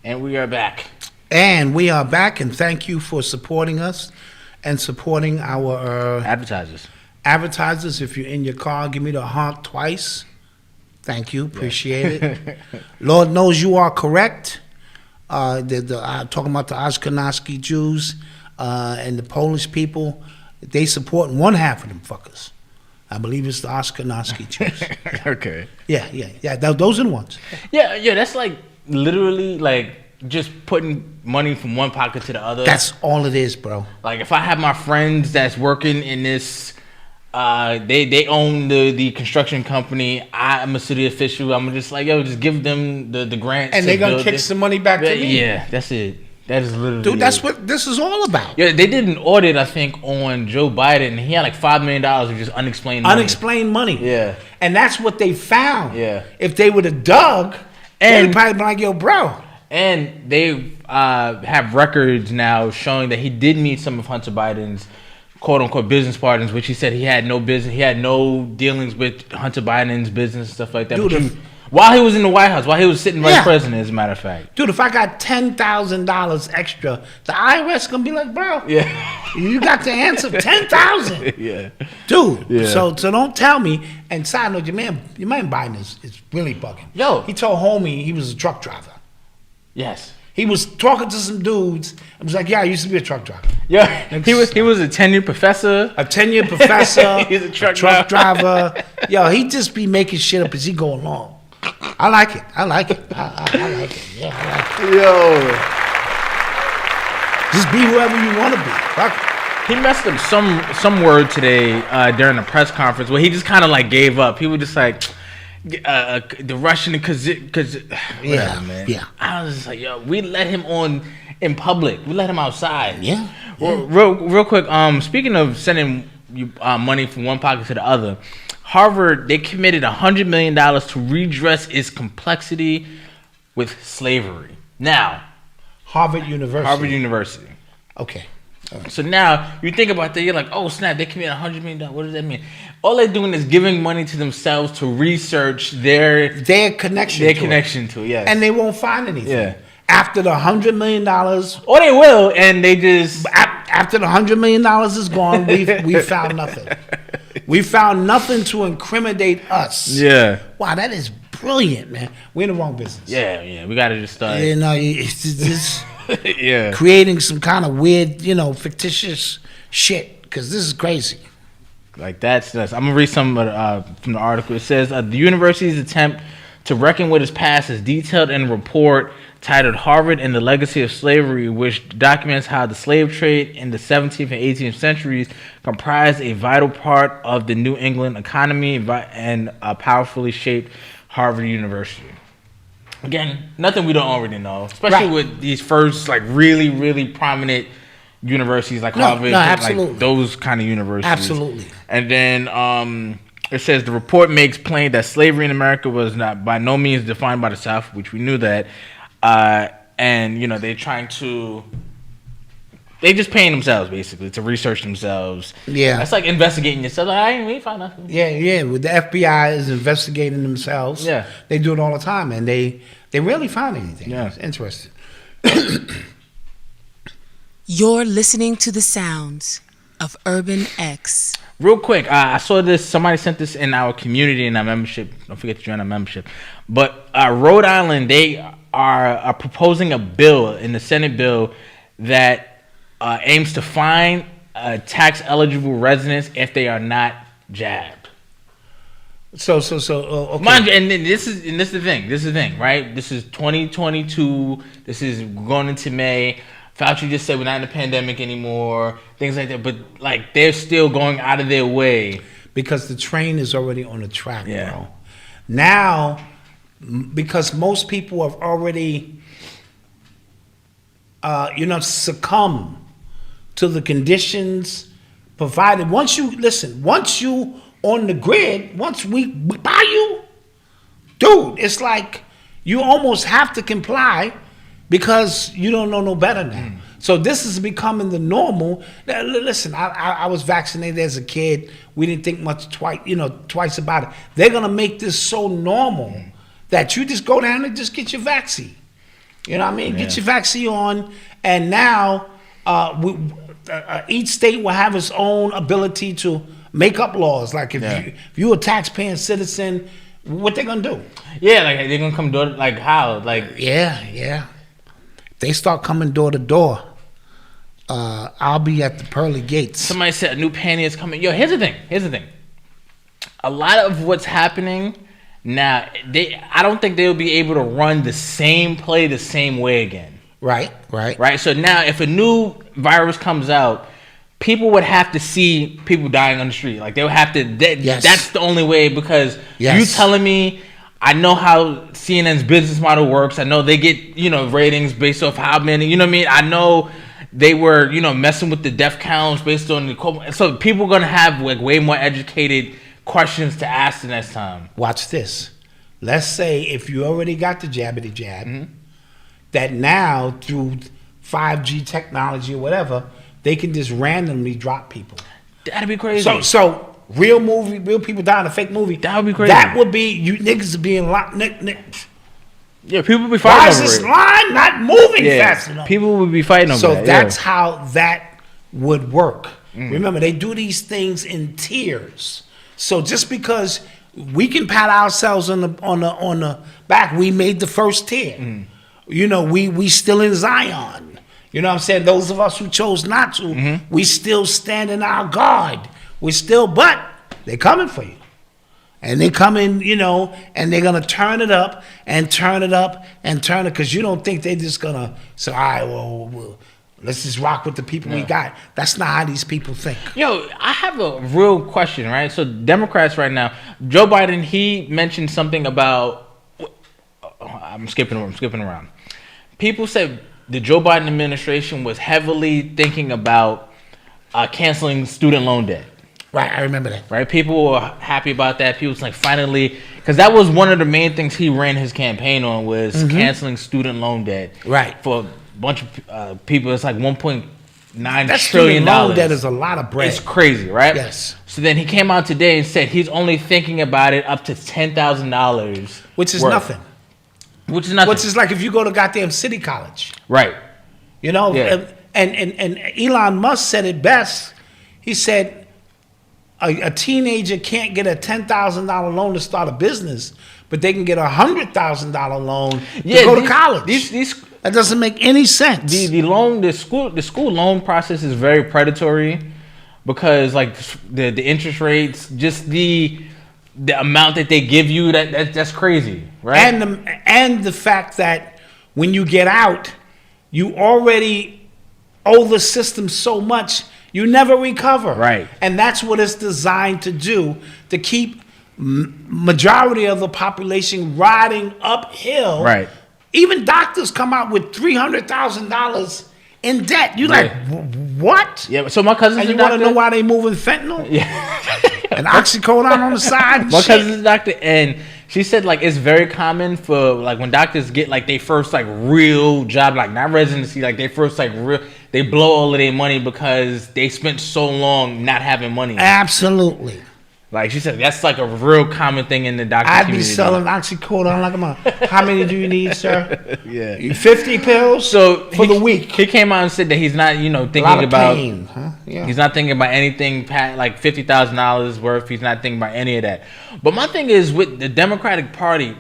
And we are back. And we are back, and thank you for supporting us and supporting our Advertisers. Advertisers. If you're in your car, give me the honk twice. Thank you. Appreciate it. Lord knows you are correct. Talking about the Ashkenazi Jews and the Polish people, they support one half of them fuckers. I believe it's the Ashkenazi Jews. Okay. Yeah. Those are the ones. Yeah. That's like literally like just putting money from one pocket to the other. That's all it is, bro. Like if I have my friends that's working in this, they own the construction company. I'm a city official. I'm just like, yo, just give them the grants. And they're going to kick some money back to me. Yeah, that's it. That is literally Dude, that's what this is all about. Yeah, they did an audit, I think, on Joe Biden, and he had like $5 million of just unexplained money. Unexplained money. Yeah. And that's what they found. Yeah. If they would have dug, they'd probably be like, yo, bro. And they have records now showing that he did meet some of Hunter Biden's quote-unquote business partners, which he said he had no business, he had no dealings with Hunter Biden's business and stuff like that. Dude, while he was in the White House, while he was sitting vice president, as a matter of fact. Dude, if I got $10,000 extra, the IRS gonna be like, bro, you got to answer $10,000. Yeah. Dude, so don't tell me. And side note, your man Biden is really bugging. Yo. He told homie he was a truck driver. Yes. He was talking to some dudes and was like, yeah, I used to be a truck driver. Yeah, he was a tenured professor. He's a truck driver. Yo, he just be making shit up as he go along. I like it. I like it. Yeah, I like it. Yo. Just be whoever you want to be. Fuck it. He messed up some word today during the press conference where he just kind of like gave up. He was just like, the Russian because man. Yeah. I was just like, yo, we let him on in public. We let him outside. Yeah. Well, real quick. Speaking of sending money from one pocket to the other, Harvard, they committed $100 million to redress its complexity with slavery. Now, Harvard University. Okay. Right. So now you think about that, you're like, oh snap, they committed $100 million. What does that mean? All they're doing is giving money to themselves to research their connection to it. Yes. And they won't find anything. Yeah. After the $100 million, or they will, and they just after the $100 million is gone, we found nothing. We found nothing to incriminate us. Yeah. Wow, that is brilliant, man. We're in the wrong business. Yeah. We got to just start. You know, it's just yeah, creating some kind of weird, fictitious shit because this is crazy. Like that's I'm gonna read some from the article. It says the university's attempt to reckon with its past is detailed in a report titled "Harvard and the Legacy of Slavery," which documents how the slave trade in the 17th and 18th centuries comprised a vital part of the New England economy and powerfully shaped Harvard University. Again, nothing we don't already know, especially with these first like really, really prominent universities like Harvard, absolutely. Like those kind of universities. Absolutely. And then it says the report makes plain that slavery in America was not by no means defined by the South, which we knew that. And they're they just paying themselves basically to research themselves. Yeah, that's like investigating yourself. Like, we ain't find nothing. Yeah. With the FBI is investigating themselves. Yeah, they do it all the time, and they rarely find anything. Yeah, it's interesting. You're listening to the sounds of Urban X. Real quick, I saw this. Somebody sent this in our community, in our membership. Don't forget to join our membership. But Rhode Island, they are proposing a bill in the Senate bill that aims to fine tax-eligible residents if they are not jabbed. So okay. Mind you, and this is the thing. This is the thing, right? This is 2022. This is going into May. Fauci just said we're not in a pandemic anymore, things like that. But like they're still going out of their way because the train is already on the track, bro. Now, because most people have already, succumbed to the conditions provided. Once you on the grid, once we buy you, dude, it's like you almost have to comply. Because you don't know no better now. So this is becoming the normal. Now, listen, I was vaccinated as a kid. We didn't think much twice about it. They're going to make this so normal that you just go down and just get your vaccine. You know what I mean? Get your vaccine on, and now each state will have its own ability to make up laws. Like if you're a taxpaying citizen, what they gonna do? Yeah, like they're gonna come door. Like how? Like yeah. If they start coming door to door, I'll be at the pearly gates. Somebody said a new panty is coming. Yo, here's the thing. A lot of what's happening now, I don't think they'll be able to run the same play the same way again. Right. So now, if a new virus comes out, people would have to see people dying on the street. Like they would have to. That's the only way, because you telling me. I know how CNN's business model works. I know they get ratings based off how many. You know what I mean? I know they were messing with the death counts based on the. So people are gonna have like way more educated questions to ask the next time. Watch this. Let's say if you already got the jabbity jab, that now through 5G technology or whatever, they can just randomly drop people. That'd be crazy. So real people die in a fake movie. That would be crazy. That would be you niggas being locked. Yeah, people would be fighting. Why is this line not moving fast enough? People would be fighting over that. So that's how that would work. Remember, they do these things in tiers. So just because we can pat ourselves on the back, we made the first tier. We still in Zion. You know what I'm saying? Those of us who chose not to, we still stand in our guard. But they're coming for you. And they come in, and they're going to turn it up and turn it up and turn it, because you don't think they're just going to say, all right, well, let's just rock with the people we got. That's not how these people think. Yo, I have a real question, right? So Democrats right now, Joe Biden, he mentioned something about, I'm skipping around. People said the Joe Biden administration was heavily thinking about canceling student loan debt. Right, I remember that. Right, people were happy about that. People was like, finally, because that was one of the main things he ran his campaign on, was canceling student loan debt. Right. For a bunch of people, it's like $1.9 trillion. Student loan debt is a lot of bread. It's crazy, right? Yes. So then he came out today and said he's only thinking about it up to $10,000. Which is nothing. Which is nothing. Which is like if you go to goddamn City College. Right. And Elon Musk said it best. He said, a teenager can't get a $10,000 loan to start a business, but they can get a $100,000 loan to go to college. That doesn't make any sense. The school loan process is very predatory, because like the interest rates, just the amount that they give you, that's crazy, right? And the fact that when you get out, you already owe the system so much. You never recover. Right. And that's what it's designed to do, to keep majority of the population riding uphill. Right. Even doctors come out with $300,000 in debt. You're like, what? Yeah, so my cousin's and a you doctor. Want to know why they moving fentanyl? Yeah. And oxycodone on the side? My cousin's a doctor, and she said like it's very common for like when doctors get like their first like real job, like not residency, like their first like real, they blow all of their money because they spent so long not having money. Absolutely. Like she said, that's like a real common thing in the doctor community. I'd be selling oxycodone like a month. How many do you need, sir? Yeah. 50 pills for the week. He came out and said that he's not, thinking about pain, huh? Yeah. He's not thinking about anything like $50,000 worth. He's not thinking about any of that. But my thing is with the Democratic Party,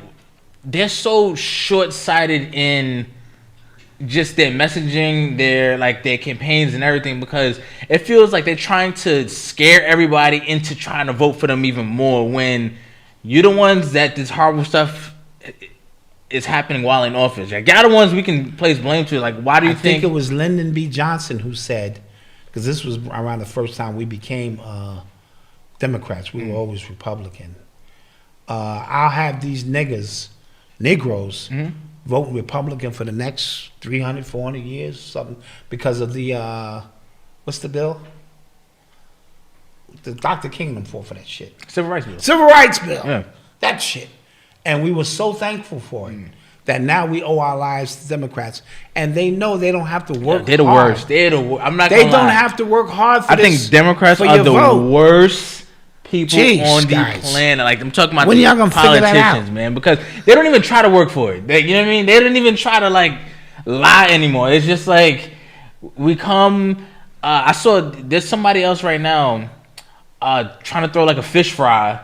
they're so short-sighted in just their messaging, their campaigns and everything, because it feels like they're trying to scare everybody into trying to vote for them even more, when you're the ones that this horrible stuff is happening while in office. Like, y'all the ones we can place blame to. Like, why do you think it was Lyndon B. Johnson who said, because this was around the first time we became Democrats. We were always Republican. I'll have these Negroes voting Republican for the next 300, 400 years, something, because of the, what's the bill? The Dr. Kingdom fought for that shit. Civil Rights Bill. Civil Rights Bill. Yeah. That shit. And we were so thankful for it that now we owe our lives to Democrats. And they know they don't have to work hard. They're the worst. I'm not They gonna don't lie. have to work hard for I this. think Democrats for are your the vote. worst people on the guys. planet. Like, I'm talking about When the y'all gonna figure that politicians, out? man, because they don't even try to work for it. You know what I mean? They don't even try to lie anymore. It's just like we come. I saw there's somebody else right now trying to throw like a fish fry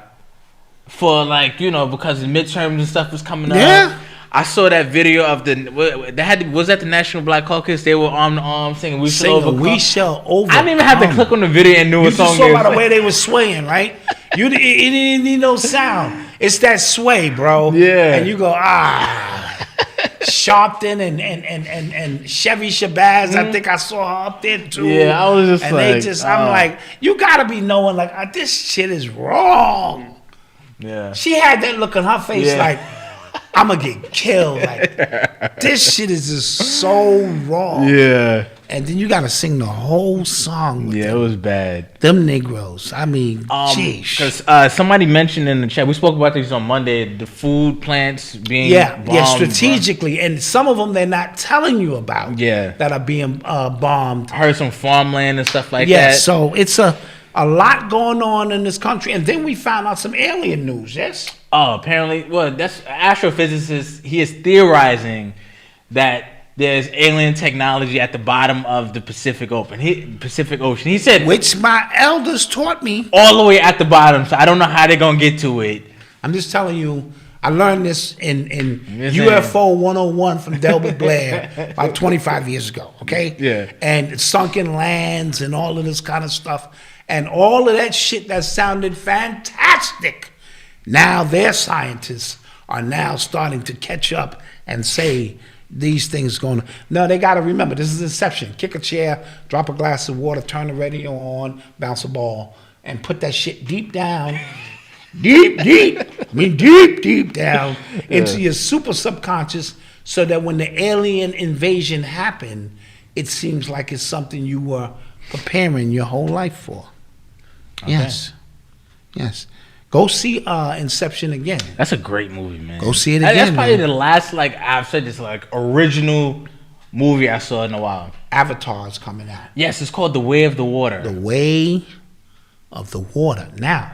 for like because the midterms and stuff was coming up. I saw that video of was that the National Black Caucus? They were arm to arm singing "We Shall Overcome." We shall overcome. I didn't even have to click on the video and knew what song it was. You just saw by the way they were swaying, right? It didn't need no sound. It's that sway, bro. Yeah. And you go Sharpton and Chevy Shabazz. I think I saw her up there too. Yeah, I was just I'm like, you gotta be knowing like this shit is wrong. Yeah. She had that look on her face like, I'm gonna get killed. Like this shit is just so wrong. Yeah. And then you gotta sing the whole song. With them. It was bad. Them Negroes. I mean, jeez. Because somebody mentioned in the chat, we spoke about these on Monday, the food plants being bombed. Strategically, and some of them they're not telling you about. Yeah. That are being bombed. I heard some farmland and stuff like that. Yeah. So it's a lot going on in this country, and then we found out some alien news. Yes. Oh, apparently, that's astrophysicist. He is theorizing that there's alien technology at the bottom of the Pacific Ocean. He said, which my elders taught me, all the way at the bottom. So I don't know how they're gonna get to it. I'm just telling you. I learned this in UFO 101 from Delbert Blair about 25 years ago. Okay. Yeah. And sunken lands and all of this kind of stuff and all of that shit that sounded fantastic. Now their scientists are now starting to catch up and say these things going on. No, they got to remember, this is Inception. Kick a chair, drop a glass of water, turn the radio on, bounce a ball, and put that shit deep down, deep down into your super subconscious so that when the alien invasion happened, it seems like it's something you were preparing your whole life for. Okay. Yes. Go see Inception again. That's a great movie, man. Go see it again. That's probably the last, I've said this, original movie I saw in a while. Avatar's coming out. Yes, it's called The Way of the Water. The Way of the Water. Now,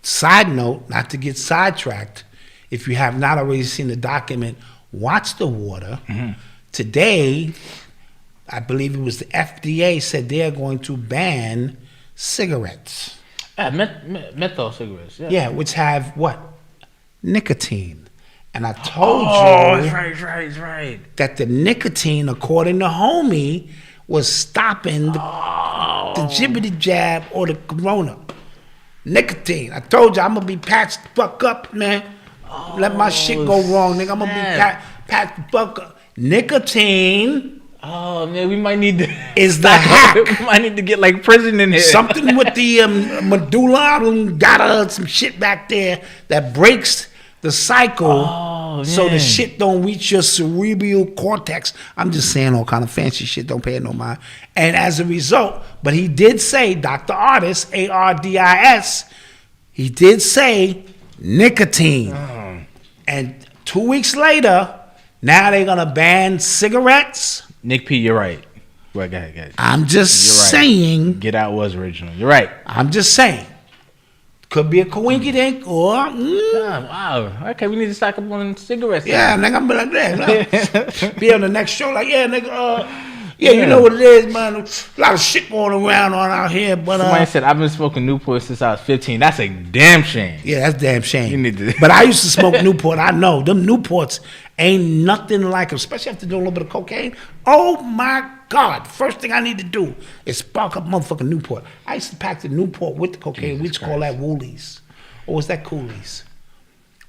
side note, not to get sidetracked, if you have not already seen the document, Watch the Water. Mm-hmm. Today, I believe it was the FDA said they are going to ban cigarettes. Menthol cigarettes. Yeah, which have what? Nicotine. And I told you right. that the nicotine, according to Homie, was stopping the jibbity jab or the corona. Nicotine. I told you I'm gonna be patched fuck up, man. Let my shit go wrong, nigga. I'm gonna be patched fuck up. Nicotine. Oh man, we might need to is the hack. We might need to get prison in here. Something with the medulla oblongata, some shit back there that breaks the cycle, so the shit don't reach your cerebral cortex. I'm just saying all kind of fancy shit. Don't pay it no mind. And as a result, but he did say, Dr. Ardis, ARDIS, he did say nicotine. And 2 weeks later, now they're gonna ban cigarettes. Nick P, you're right. Well, go ahead. I'm just saying. Get Out was original. You're right. I'm just saying. Could be a coinkydink or. Wow. Okay, we need to stock up on cigarettes. Yeah, nigga, I'm be like that. Be on the next show, like, yeah, nigga. You know what it is, man. A lot of shit going around on out here, but somebody said I've been smoking Newport since I was 15. That's a damn shame. Yeah, that's damn shame. You need to. But I used to smoke Newport. I know them Newports ain't nothing like them, especially after doing a little bit of cocaine. Oh my God! First thing I need to do is spark up motherfucking Newport. I used to pack the Newport with the cocaine. We used to call that Woolies, or was that Coolies?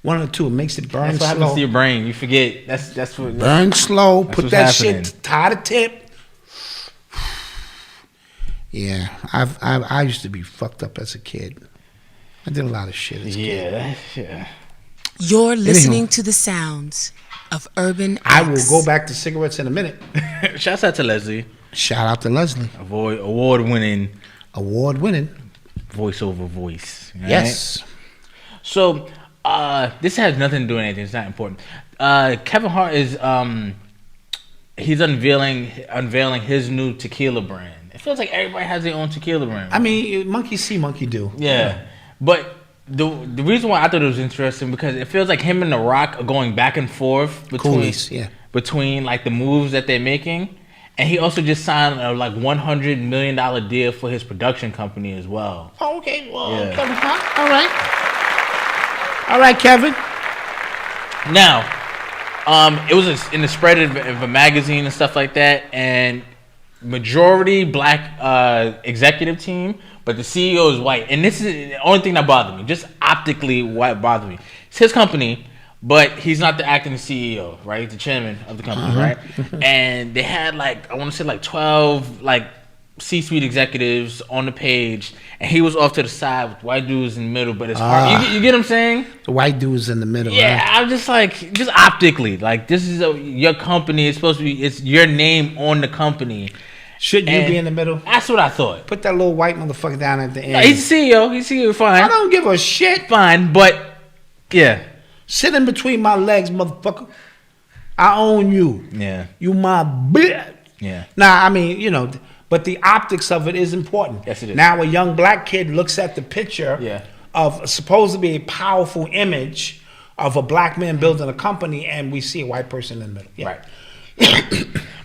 One of the two. It makes it burn slow. That's what happens to your brain. You forget. That's what. Burn slow. Put that happening. Shit. Tie the tip. Yeah, I used to be fucked up as a kid. I did a lot of shit as a kid. Yeah. You're listening to the sounds of Urban X. I will go back to cigarettes in a minute. Shouts out to Leslie. Shout out to Leslie. Award-winning voiceover voice. Right? Yes. So this has nothing to do with anything. It's not important. Kevin Hart is he's unveiling his new tequila brand. It feels like everybody has their own tequila brand. I mean, monkey see, monkey do. Yeah. But the reason why I thought it was interesting because it feels like him and The Rock are going back and forth between between like the moves that they're making, and he also just signed a like $100 million deal for his production company as well. Oh, okay. Well, Yeah. Kevin Hart. All right, Kevin. Now, it was in the spread of a magazine and stuff like that, and majority black executive team, but the CEO is white. And this is the only thing that bothered me. Just optically, what bothered me. It's his company, but he's not the acting CEO, right? He's the chairman of the company, right? And they had like, I want to say like 12 like C-suite executives on the page, and he was off to the side with white dudes in the middle, but it's hard. You get what I'm saying? The white dude's in the middle. Yeah, Right? I'm just like, just optically, like this is your company. It's supposed to be, it's your name on the company. Shouldn't you be in the middle? That's what I thought. Put that little white motherfucker down at the end. No, he's CEO. He's CEO. Fine. I don't give a shit. Fine, but yeah. Sit in between my legs, motherfucker. I own you. Yeah. You my bitch. Yeah. Nah, I mean, you know, but the optics of it is important. Yes, it is. Now, a young black kid looks at the picture of supposed to be a powerful image of a black man building a company, and we see a white person in the middle. Yeah. Right.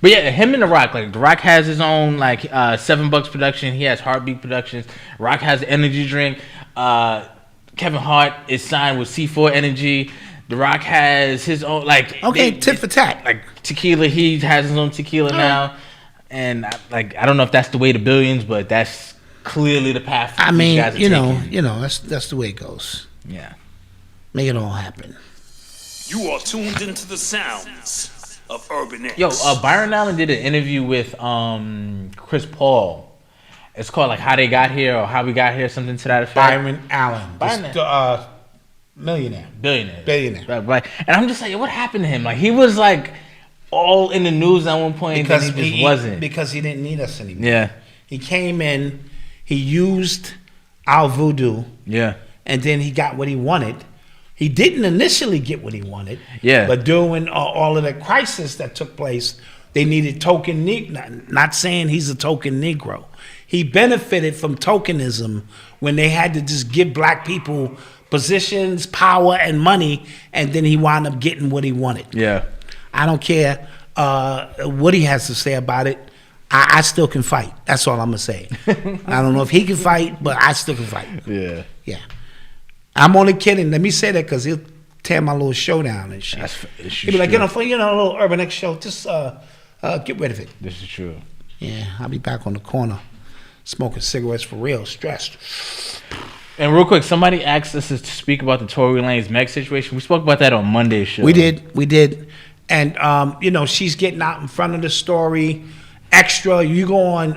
But yeah, him and The Rock, like The Rock has his own like $7 production. He has Heartbeat Productions. Rock has an energy drink. Kevin Hart is signed with C4 Energy. The Rock has his own like tit for tat. Like tequila, he has his own tequila now. And like I don't know if that's the way to billions, but that's clearly the path. I mean, guys are you know, taking. that's the way it goes. Yeah. Make it all happen. You are tuned into the sounds of Urban X. Yo, Byron Allen did an interview with Chris Paul. It's called like How They Got Here or How We Got Here, something to that effect. Byron Allen, millionaire, billionaire. Right. And I'm just like, what happened to him? Like he was like all in the news at one point, because he just wasn't. Because he didn't need us anymore. Yeah. He came in, he used our voodoo. Yeah. And then he got what he wanted. He didn't initially get what he wanted. Yeah. But during all of the crisis that took place, they needed token Negro. Not saying he's a token Negro. He benefited from tokenism when they had to just give black people positions, power, and money, and then he wound up getting what he wanted. Yeah. I don't care what he has to say about it. I still can fight. That's all I'm going to say. I don't know if he can fight, but I still can fight. Yeah. Yeah. I'm only kidding. Let me say that because he'll tear my little show down and shit. He'll be like, a little Urban X show, just get rid of it. This is true. Yeah, I'll be back on the corner smoking cigarettes for real, stressed. And real quick, somebody asked us to speak about the Tory Lanez Meg situation. We spoke about that on Monday's show. We did. And, she's getting out in front of the story. Extra, you go on,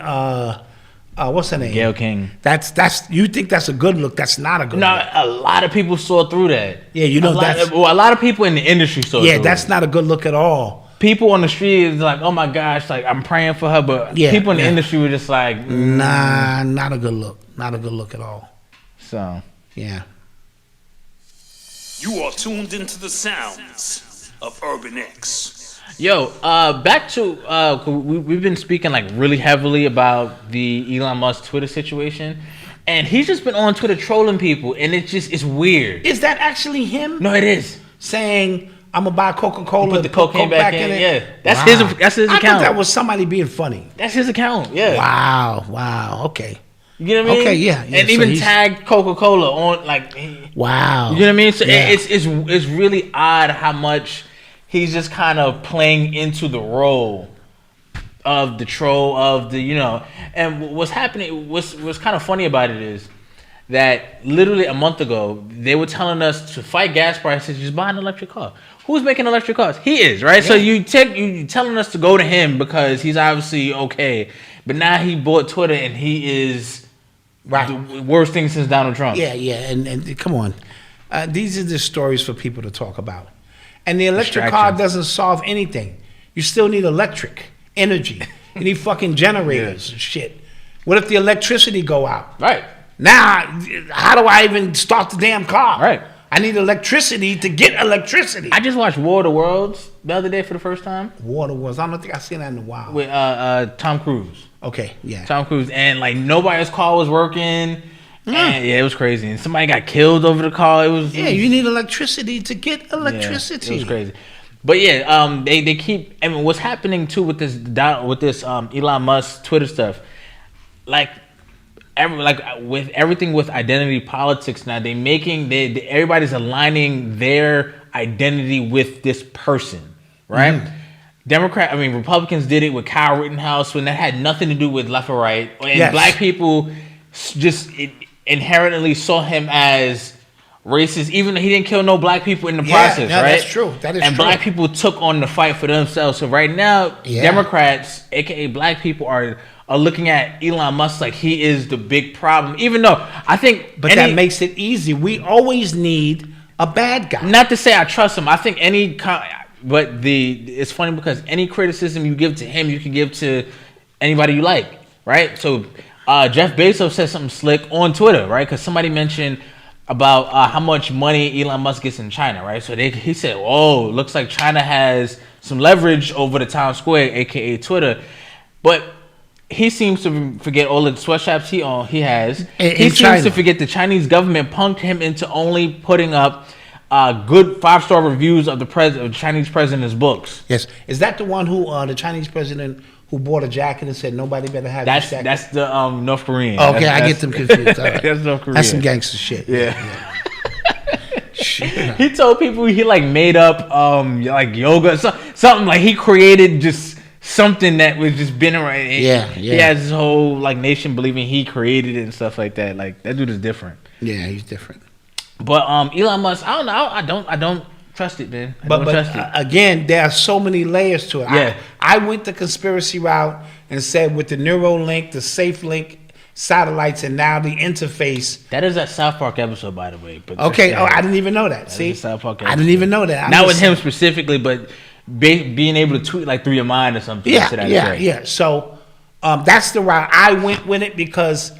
what's her name? Gayle King. That's you think that's a good look. That's not a good look. No, a lot of people saw through that. Yeah, a lot of people in the industry saw through it. Yeah, that's not a good look at all. People on the street is like, oh my gosh, like I'm praying for her, but people in the industry were just like, nah, not a good look. Not a good look at all. So, yeah. You are tuned into the sounds of Urban X. Yo, back to we've been speaking like really heavily about the Elon Musk Twitter situation, and he's just been on Twitter trolling people, and it's weird. Is that actually him? No, it is. Saying I'm gonna buy Coca-Cola, put the cocaine back in it. Yeah, that's his account. I thought that was somebody being funny. That's his account. Yeah. Wow. Okay. You know what I mean? Okay, yeah. And even tagged Coca-Cola on like. Wow. You know what I mean? So it's really odd how much he's just kind of playing into the role of the troll of the, and what's happening, what's kind of funny about it is that literally a month ago, they were telling us to fight gas prices, just buy an electric car. Who's making electric cars? He is, right? Yeah. So you telling us to go to him because he's obviously okay, but now he bought Twitter and he is the worst thing since Donald Trump. Yeah, and come on. These are just stories for people to talk about. And the electric car doesn't solve anything. You still need electric energy. You need fucking generators and shit. What if the electricity go out? Right. Now, how do I even start the damn car? Right. I need electricity to get electricity. I just watched War of the Worlds the other day for the first time. War of the Worlds. I don't think I've seen that in a while. With Tom Cruise. Okay, yeah. Tom Cruise. And like nobody's car was working. And, it was crazy. And somebody got killed over the car. It was you need electricity to get electricity. It was crazy. But yeah, they keep. I mean, what's happening too with this Elon Musk Twitter stuff, like with everything with identity politics now, everybody's aligning their identity with this person, right? Mm-hmm. Republicans did it with Kyle Rittenhouse when that had nothing to do with left or right, and black people just inherently saw him as racist, even though he didn't kill no black people in the process, right? That's true. That is and true. Black people took on the fight for themselves. So right now, Democrats, aka black people, are looking at Elon Musk like he is the big problem. Even though I think, that makes it easy. We always need a bad guy. Not to say I trust him. I think it's funny because any criticism you give to him, you can give to anybody you like, right? So Jeff Bezos said something slick on Twitter, right? Because somebody mentioned about how much money Elon Musk gets in China, right? So he said, "Oh, looks like China has some leverage over the town square, aka Twitter." But he seems to forget all of the sweatshops he has. He seems to forget the Chinese government punked him into only putting up good 5-star reviews of the Chinese president's books. Yes, is that the one who the Chinese president who bought a jacket and said nobody better have this jacket? That's the North Korean. Okay, I get them confused. All right. That's North Korean. That's some gangster shit. Yeah. He told people he made up like yoga, something like he created just something that was just been around. He has his whole nation believing he created it and stuff like that. Like that dude is different. Yeah, he's different. But Elon Musk, I don't know. I don't trust it, man. I don't trust it. Again, there are so many layers to it. Yeah. I went the conspiracy route and said with the Neuralink, the SafeLink satellites, and now the interface. That is that South Park episode, by the way. But okay, I didn't even know that. See, South Park episode. I didn't even know that. Not with him specifically, but being able to tweet through your mind or something. Yeah. So that's the route I went with it because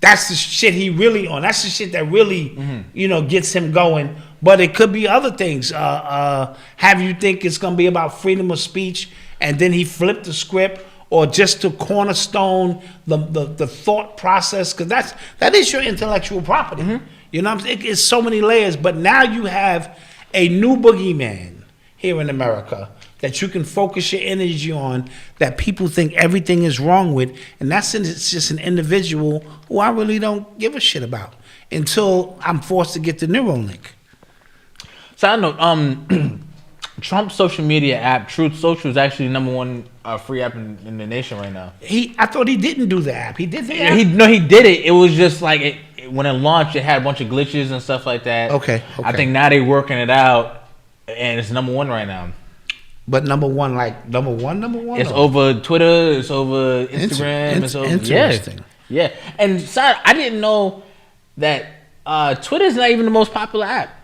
that's the shit he really on. That's the shit that really, gets him going. But it could be other things. Have you think it's going to be about freedom of speech, and then he flipped the script, or just to cornerstone the thought process? Because that is your intellectual property. Mm-hmm. You know what I'm saying? It's so many layers. But now you have a new boogeyman here in America that you can focus your energy on, that people think everything is wrong with, and it's just an individual who I really don't give a shit about until I'm forced to get the Neuralink. So I know Trump's social media app, Truth Social, is actually the #1 free app in the nation right now. I thought he didn't do the app. He did the app? He did it. It was just like when it launched, it had a bunch of glitches and stuff like that. Okay. I think now they're working it out, and it's #1 right now. But #1, like number one. It's over Twitter. It's over Instagram. It's over. Interesting. Yeah. And I didn't know that Twitter is not even the most popular app.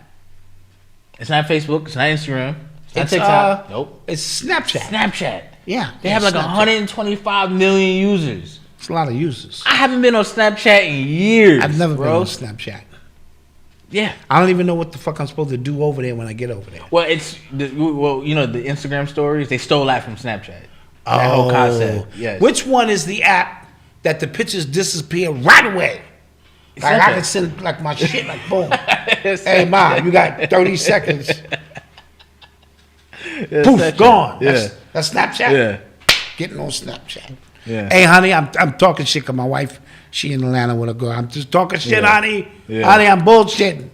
It's not Facebook. It's not Instagram. It's not TikTok. Nope. It's Snapchat. Snapchat. Yeah. They have 125 million users. It's a lot of users. I haven't been on Snapchat in years. I've never been on Snapchat. Yeah. I don't even know what the fuck I'm supposed to do over there when I get over there. Well, the Instagram stories, they stole that from Snapchat. That whole concept. Yes. Which one is the app that the pictures disappear right away? Like I can send my shit boom. Hey, Mom, you got 30 seconds. Poof, gone. Yeah. That's Snapchat? Yeah. Getting on Snapchat. Yeah. Hey, honey, I'm talking shit because my wife, she in Atlanta with a girl. I'm just talking shit, honey. Yeah. Honey, I'm bullshitting.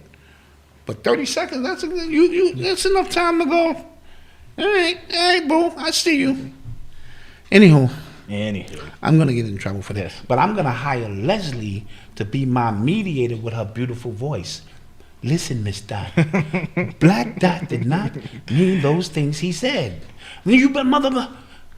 But 30 seconds, that's enough time to go. All right, boo, I see you. Anywho, I'm going to get in trouble for this. But I'm going to hire Leslie to be my mediator with her beautiful voice. Listen, Miss Dot. Black Dot did not mean those things he said. You better mother...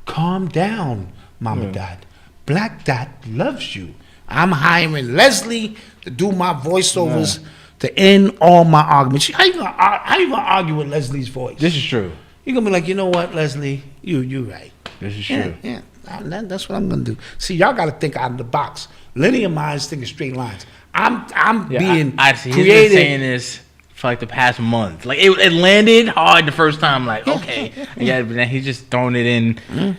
Calm down, Mama Dot. Black Dot loves you. I'm hiring Leslie to do my voiceovers to end all my arguments. How you gonna argue with Leslie's voice? This is true. You're gonna be like, you know what, Leslie? You right. This is true. Yeah. That's what I'm gonna do. See, y'all gotta think out of the box. Linear minds think in straight lines. I'm being creative. He's been saying this for the past month. Like it landed hard the first time. Like okay, but then he's just throwing it in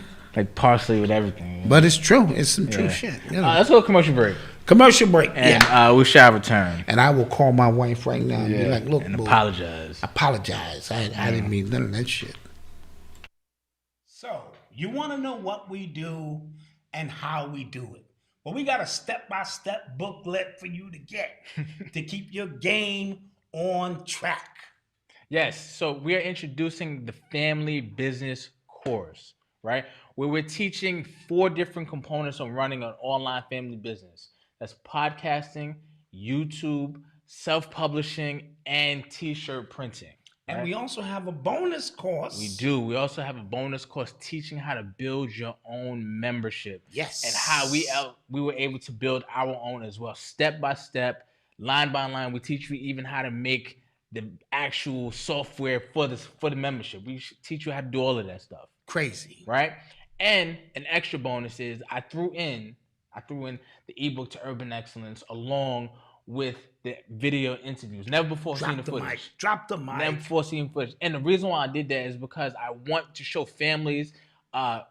parsley with everything. But it's true. It's some true shit. Let's go commercial break. Commercial break. And we shall return. And I will call my wife right now and be like, look, and boo, apologize. I didn't mean none of that shit. You want to know what we do and how we do it. Well, we got a step-by-step booklet for you to get to keep your game on track. Yes, so we are introducing the family business course, right? Where we're teaching 4 different components of running an online family business. That's podcasting, YouTube, self-publishing, and t-shirt printing. Right? And we also have a bonus course. We do. We also have a bonus course teaching how to build your own membership. Yes. And how we were able to build our own as well, step by step, line by line. We teach you even how to make the actual software for the membership. We teach you how to do all of that stuff. Crazy, right? And an extra bonus is I threw in the ebook to Urban Excellence along with the video interviews. Never before seen the footage. Drop the mic. Never before seen footage. And the reason why I did that is because I want to show families the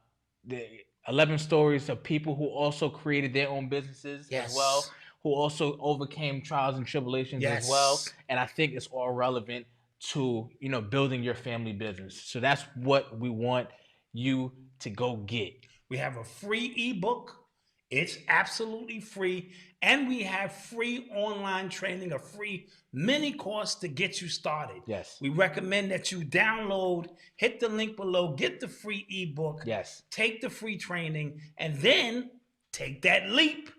11 stories of people who also created their own businesses as well, who also overcame trials and tribulations as well. And I think it's all relevant to, building your family business. So that's what we want you to go get. We have a free ebook. It's absolutely free. And we have free online training, a free mini course to get you started. Yes. We recommend that you download, hit the link below, get the free ebook. Yes. Take the free training, and then take that leap.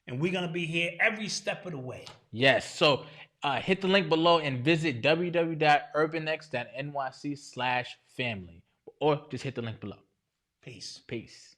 And we're going to be here every step of the way. Yes. So hit the link below and visit www.urbanx.nyc/family. Or just hit the link below. Peace. Peace.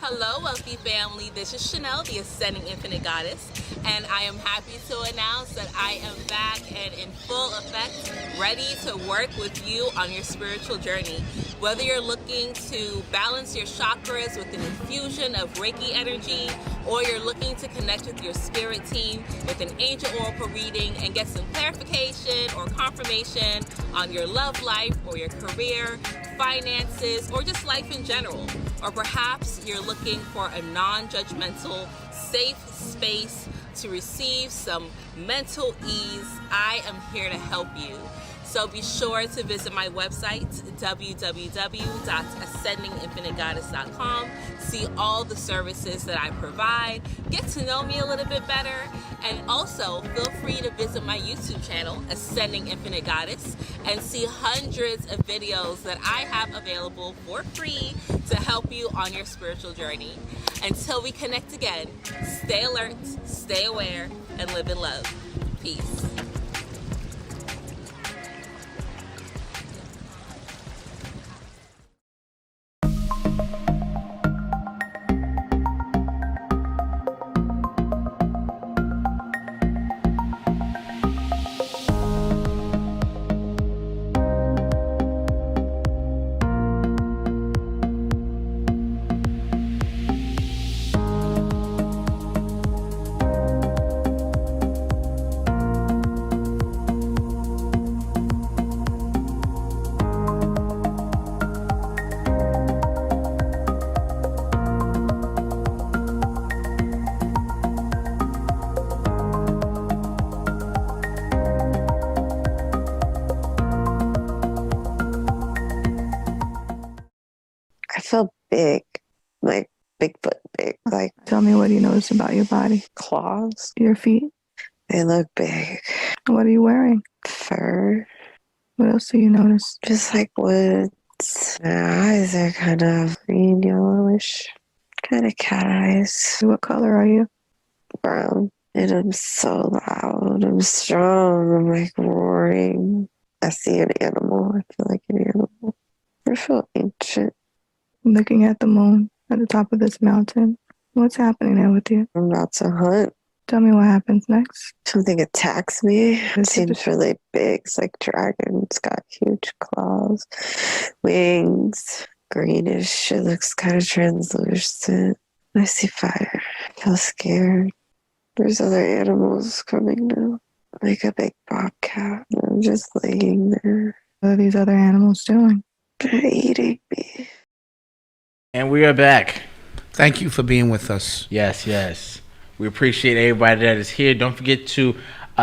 Hello, wealthy family. This is Shanell, the Ascending Infinite Goddess, and I am happy to announce that I am back and in full effect, ready to work with you on your spiritual journey. Whether you're looking to balance your chakras with an infusion of Reiki energy, or you're looking to connect with your spirit team with an angel oracle reading and get some clarification or confirmation on your love life or your career, finances, or just life in general. Or perhaps you're looking for a non-judgmental, safe space to receive some mental ease, I am here to help you. So be sure to visit my website, www.ascendinginfinitegoddess.com. See all the services that I provide. Get to know me a little bit better. And also, feel free to visit my YouTube channel, Ascending Infinite Goddess, and see hundreds of videos that I have available for free to help you on your spiritual journey. Until we connect again, stay alert, stay aware, and live in love. Peace. I feel big, like Bigfoot big. Like, tell me, what do you notice about your body? Claws. Your feet? They look big. What are you wearing? Fur. What else do you notice? Just like woods. My eyes are kind of green, yellowish. Kind of cat eyes. What color are you? Brown. And I'm so loud. I'm strong. I'm like roaring. I see an animal. I feel like an animal. I feel ancient. Looking at the moon at the top of this mountain. What's happening there with you? I'm about to hunt. Tell me what happens next. Something attacks me. It seems really big. It's like dragon. It's got huge claws, wings, greenish. It looks kind of translucent. I see fire. I feel scared. There's other animals coming now. Like a big bobcat. I'm just laying there. What are these other animals doing? They're eating me. And we are back. Thank you for being with us. Yes, yes. We appreciate everybody that is here. Don't forget to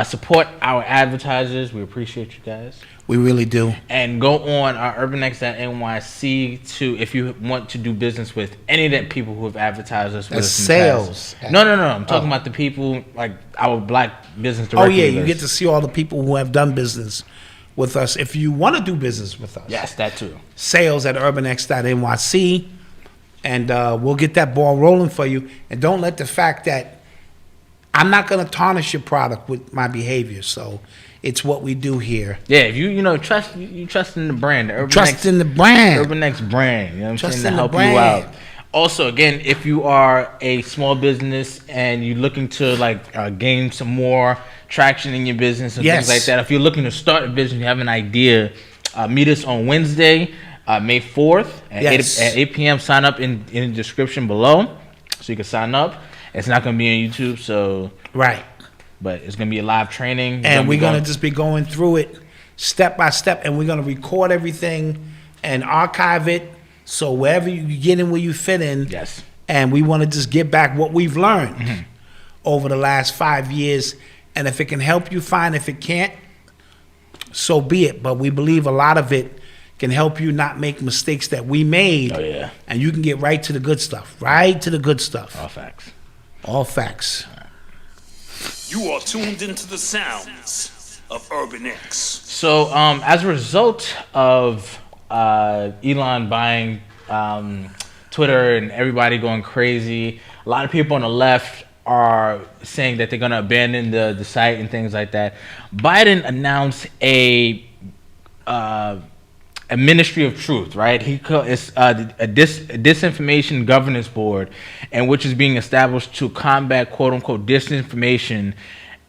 support our advertisers. We appreciate you guys. We really do. And go on our urbanx.nyc to if you want to do business with any of the people who have advertised us with us in the sales. past. No. I'm talking about the people like our black business directors. Oh yeah, you get to see all the people who have done business with us. If you want to do business with us, yes, that too. Sales at urbanx.nyc, and we'll get that ball rolling for you. And don't let the fact that I'm not going to tarnish your product with my behavior. So. It's what we do here. Yeah, if you trust in the brand, the Urbanx brand. You know what I'm saying, to help you out. Also, again, if you are a small business and you're looking to gain some more traction in your business and things like that, if you're looking to start a business, you have an idea, meet us on Wednesday, May 4th at 8 p.m. Sign up in the description below so you can sign up. It's not going to be on YouTube, so right. But it's going to be a live training. And we're going to just be going through it step by step. And we're going to record everything and archive it. So wherever you get in, where you fit in. Yes. And we want to just get back what we've learned over the last 5 years. And if it can help you, fine. If it can't, so be it. But we believe a lot of it can help you not make mistakes that we made. Oh, yeah. And you can get right to the good stuff. Right to the good stuff. All facts. All facts. You are tuned into the sounds of Urban X. So, as a result of Elon buying Twitter and everybody going crazy, a lot of people on the left are saying that they're going to abandon the site and things like that. Biden announced a Ministry of Truth, right? It's a disinformation governance board, and which is being established to combat "quote unquote" disinformation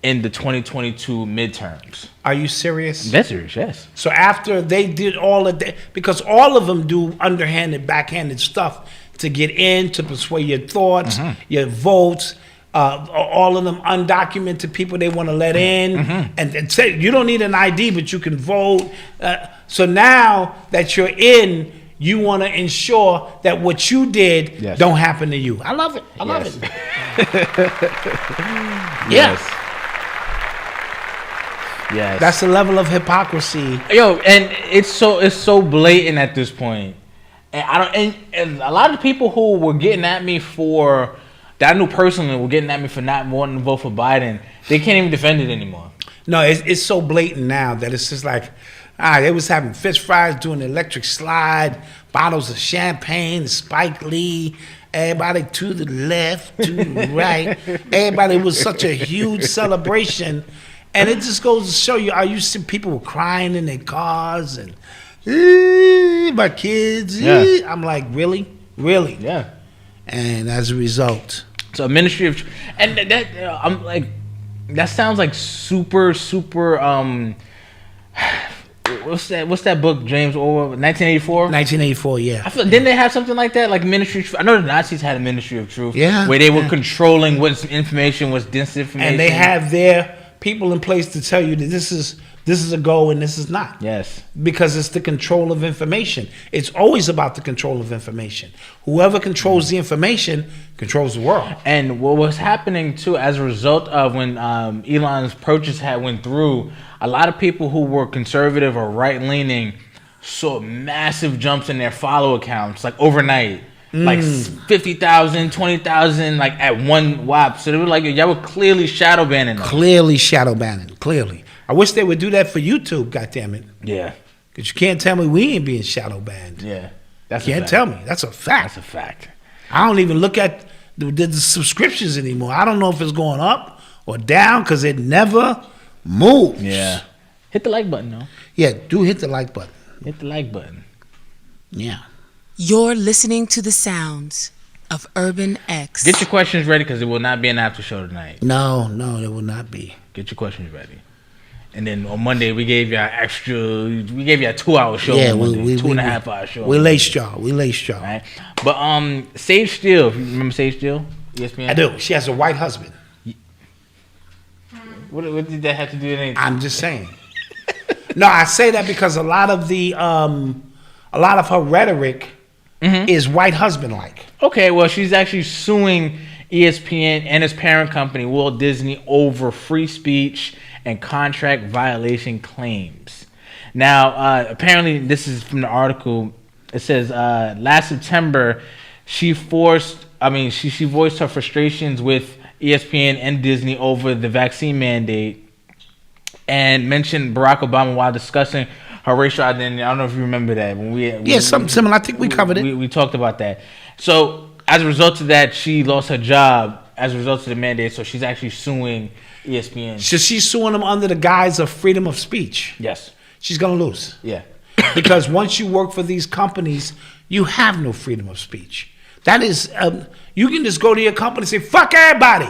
in the 2022 midterms. Are you serious? That's serious, yes. So after they did all of that, because all of them do underhanded, backhanded stuff to get in, to persuade your thoughts, your votes. All of them undocumented people they want to let in, and say you don't need an ID, but you can vote. So now that you're in, you want to ensure that what you did don't happen to you. I love it. I love it. Yes. That's the level of hypocrisy. Yo, and it's so blatant at this point. And and a lot of people who were getting at me for that I knew personally were getting at me for not wanting to vote for Biden. They can't even defend it anymore. No, it's so blatant now that it's just like, they was having fish fries, doing the electric slide, bottles of champagne, Spike Lee, everybody to the left, to the right. Everybody was such a huge celebration. And it just goes to show you, you see people were crying in their cars and, my kids. I'm like, really? Really? Yeah. And as a result. So a Ministry of, and that I'm like, that sounds like super. What's that book, James Orwell? 1984. 1984, yeah. I feel, didn't they have something like that, like Ministry? I know the Nazis had a Ministry of Truth. Yeah. Where they were controlling what information was disinformation, and they have their people in place to tell you that this is a go and this is not. Yes. Because it's the control of information. It's always about the control of information. Whoever controls the information controls the world. And what was happening too, as a result of when Elon's purchase went through, a lot of people who were conservative or right leaning saw massive jumps in their follow accounts, like overnight. Like 50,000, 20,000, like at one whop. So they were like, y'all were clearly shadow banning them. Clearly shadow banning. Clearly. I wish they would do that for YouTube, goddammit. Yeah. Because you can't tell me we ain't being shadow banned. Yeah. You can't tell me. That's a fact. That's a fact. I don't even look at the subscriptions anymore. I don't know if it's going up or down because it never moves. Yeah. Hit the like button, though. Yeah, do hit the like button. Hit the like button. Yeah. You're listening to the sounds of Urban X. Get your questions ready because it will not be an after show tonight. No, it will not be. Get your questions ready. And then on Monday, we gave you a 2-hour show. Yeah, on Monday, we 2.5 hour show. We laced y'all. Right? But Sage Steele, you remember Sage Steele? ESPN? I do. She has a white husband. What did that have to do with anything? I'm just saying. No, I say that because a lot of her rhetoric is white husband like. Okay, well, she's actually suing ESPN and its parent company, Walt Disney, over free speech and contract violation claims. Now, apparently, this is from the article. It says last September, she voiced her frustrations with ESPN and Disney over the vaccine mandate, and mentioned Barack Obama while discussing her racial identity. I don't know if you remember that when something similar. I think we covered it. We talked about that. So as a result of that, she lost her job as a result of the mandate. So she's actually suing ESPN. So she's suing them under the guise of freedom of speech. Yes, she's gonna lose. Yeah, because once you work for these companies, you have no freedom of speech. That is, you can just go to your company and say, fuck everybody.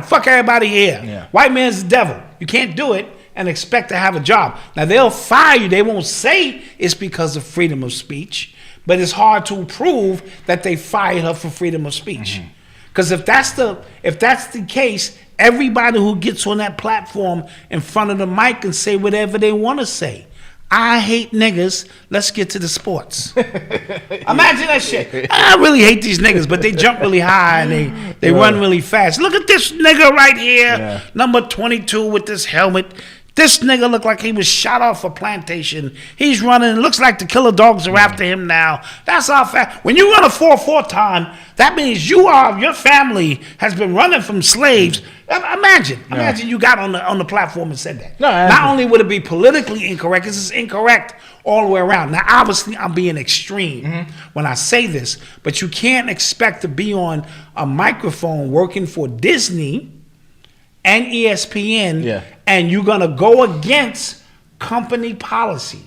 Fuck everybody here. Yeah. White man's the devil. You can't do it and expect to have a job. Now, they'll fire you. They won't say it's because of freedom of speech, but it's hard to prove that they fired her for freedom of speech. Because if that's the case, everybody who gets on that platform in front of the mic can say whatever they want to say. I hate niggas. Let's get to the sports. Imagine that shit. I really hate these niggas, but they jump really high and they run really fast. Look at this nigga right here, number 22 with this helmet. This nigga look like he was shot off a plantation. He's running. It looks like the killer dogs are after him now. That's how fast. When you run a 4.4 time, that means your family has been running from slaves. Imagine you got on the platform and said that. Not only would it be politically incorrect, this is incorrect all the way around. Now, obviously, I'm being extreme when I say this, but you can't expect to be on a microphone working for Disney and ESPN, and you're gonna go against company policy.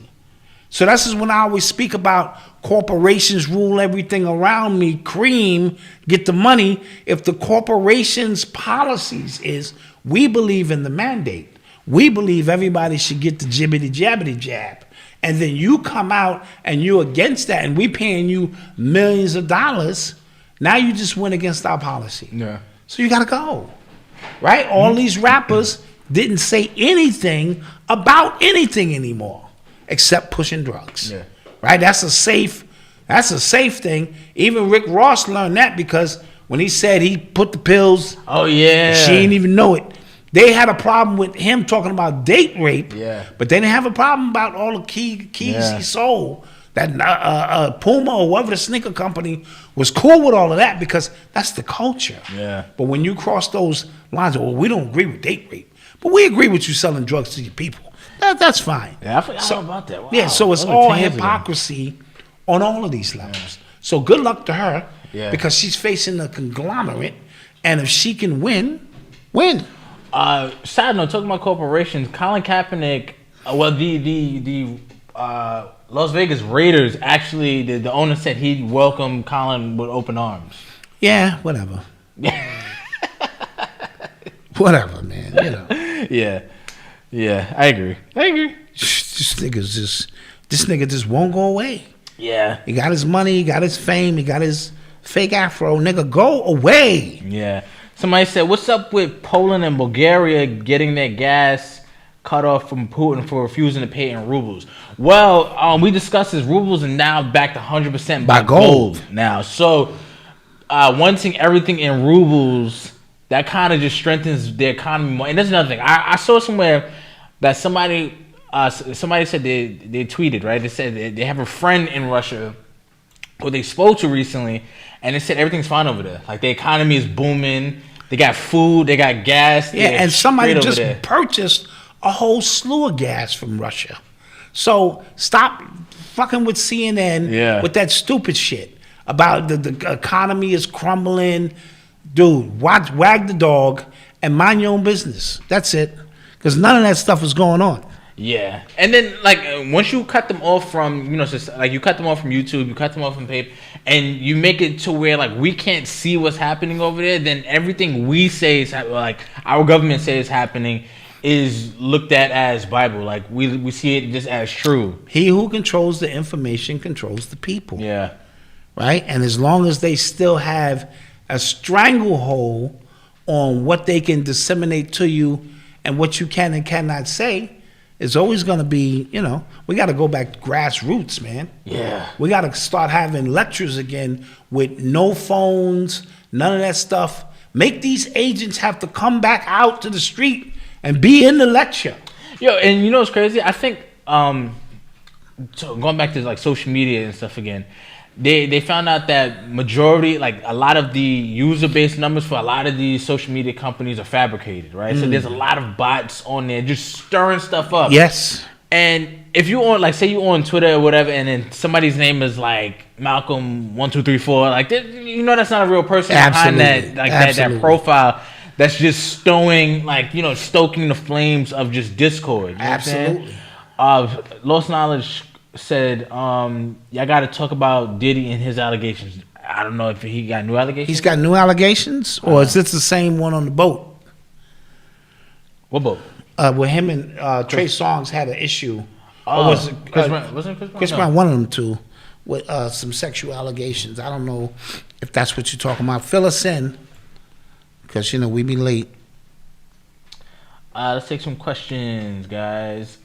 So this is when I always speak about corporations rule everything around me. Cream, get the money. If the corporation's policies is we believe in the mandate, we believe everybody should get the jibbity jabbity jab, and then you come out and you against that, and we paying you millions of dollars. Now you just went against our policy. Yeah. So you gotta go. Right? All these rappers didn't say anything about anything anymore except pushing drugs. Yeah. Right? That's a safe thing. Even Rick Ross learned that because when he said he put the pills, she didn't even know it. They had a problem with him talking about date rape, but they didn't have a problem about all the keys he sold. That Puma or whatever the sneaker company was cool with all of that because that's the culture. Yeah. But when you cross those lines, well, we don't agree with date rape, but we agree with you selling drugs to your people. That's fine. Yeah, I forgot all about that. Wow. Yeah, so it's all hypocrisy on all of these levels. So good luck to her because she's facing a conglomerate, and if she can win. Side note, talking about corporations, Colin Kaepernick, the Las Vegas Raiders, actually, the owner said he'd welcome Colin with open arms. Yeah, whatever. Whatever, man. You know. Yeah, I agree. This nigga just won't go away. Yeah. He got his money, he got his fame, he got his fake afro. Nigga, go away. Yeah. Somebody said, what's up with Poland and Bulgaria getting their gas cut off from Putin for refusing to pay in rubles? Well, we discussed this. Rubles are now back to 100% by gold now. So wanting everything in rubles, that kind of just strengthens the economy more. And there's another thing. I saw somewhere that somebody said they tweeted, right? They said they have a friend in Russia who they spoke to recently, and they said everything's fine over there. Like the economy is booming. They got food. They got gas. Yeah, and somebody just purchased a whole slew of gas from Russia. So stop fucking with CNN with that stupid shit about the economy is crumbling. Dude, wag the dog and mind your own business. That's it. Because none of that stuff is going on. Yeah. And then, like, once you cut them off from, you cut them off from YouTube, you cut them off from paper, and you make it to where, like, we can't see what's happening over there, then everything we say is, like, our government says is happening is looked at as Bible. Like, we see it just as true. He who controls the information controls the people. Yeah. Right? And as long as they still have a stranglehold on what they can disseminate to you and what you can and cannot say, it's always going to be, we got to go back to grassroots, man. Yeah. We got to start having lectures again with no phones, none of that stuff. Make these agents have to come back out to the street and be in the lecture. Yo, and you know what's crazy? I think So going back to like social media and stuff again, they found out that majority, like a lot of the user base numbers for a lot of these social media companies are fabricated, right? So there's a lot of bots on there just stirring stuff up. Yes. And if you on, like, say you on Twitter or whatever, and then somebody's name is like Malcolm 1234, like you know that's not a real person behind that, like that profile. That's just stoking the flames of just discord. You know Absolutely. Lost Knowledge said, y'all got to talk about Diddy and his allegations. I don't know if he got new allegations. He's got new allegations, or is this the same one on the boat? What boat? Where him and Trey Songz had an issue. Or was it Chris Brown? Wasn't Chris Brown? Chris Brown, one of them two, with some sexual allegations. I don't know if that's what you're talking about. Fill us in, because we be late. Let's take some questions, guys.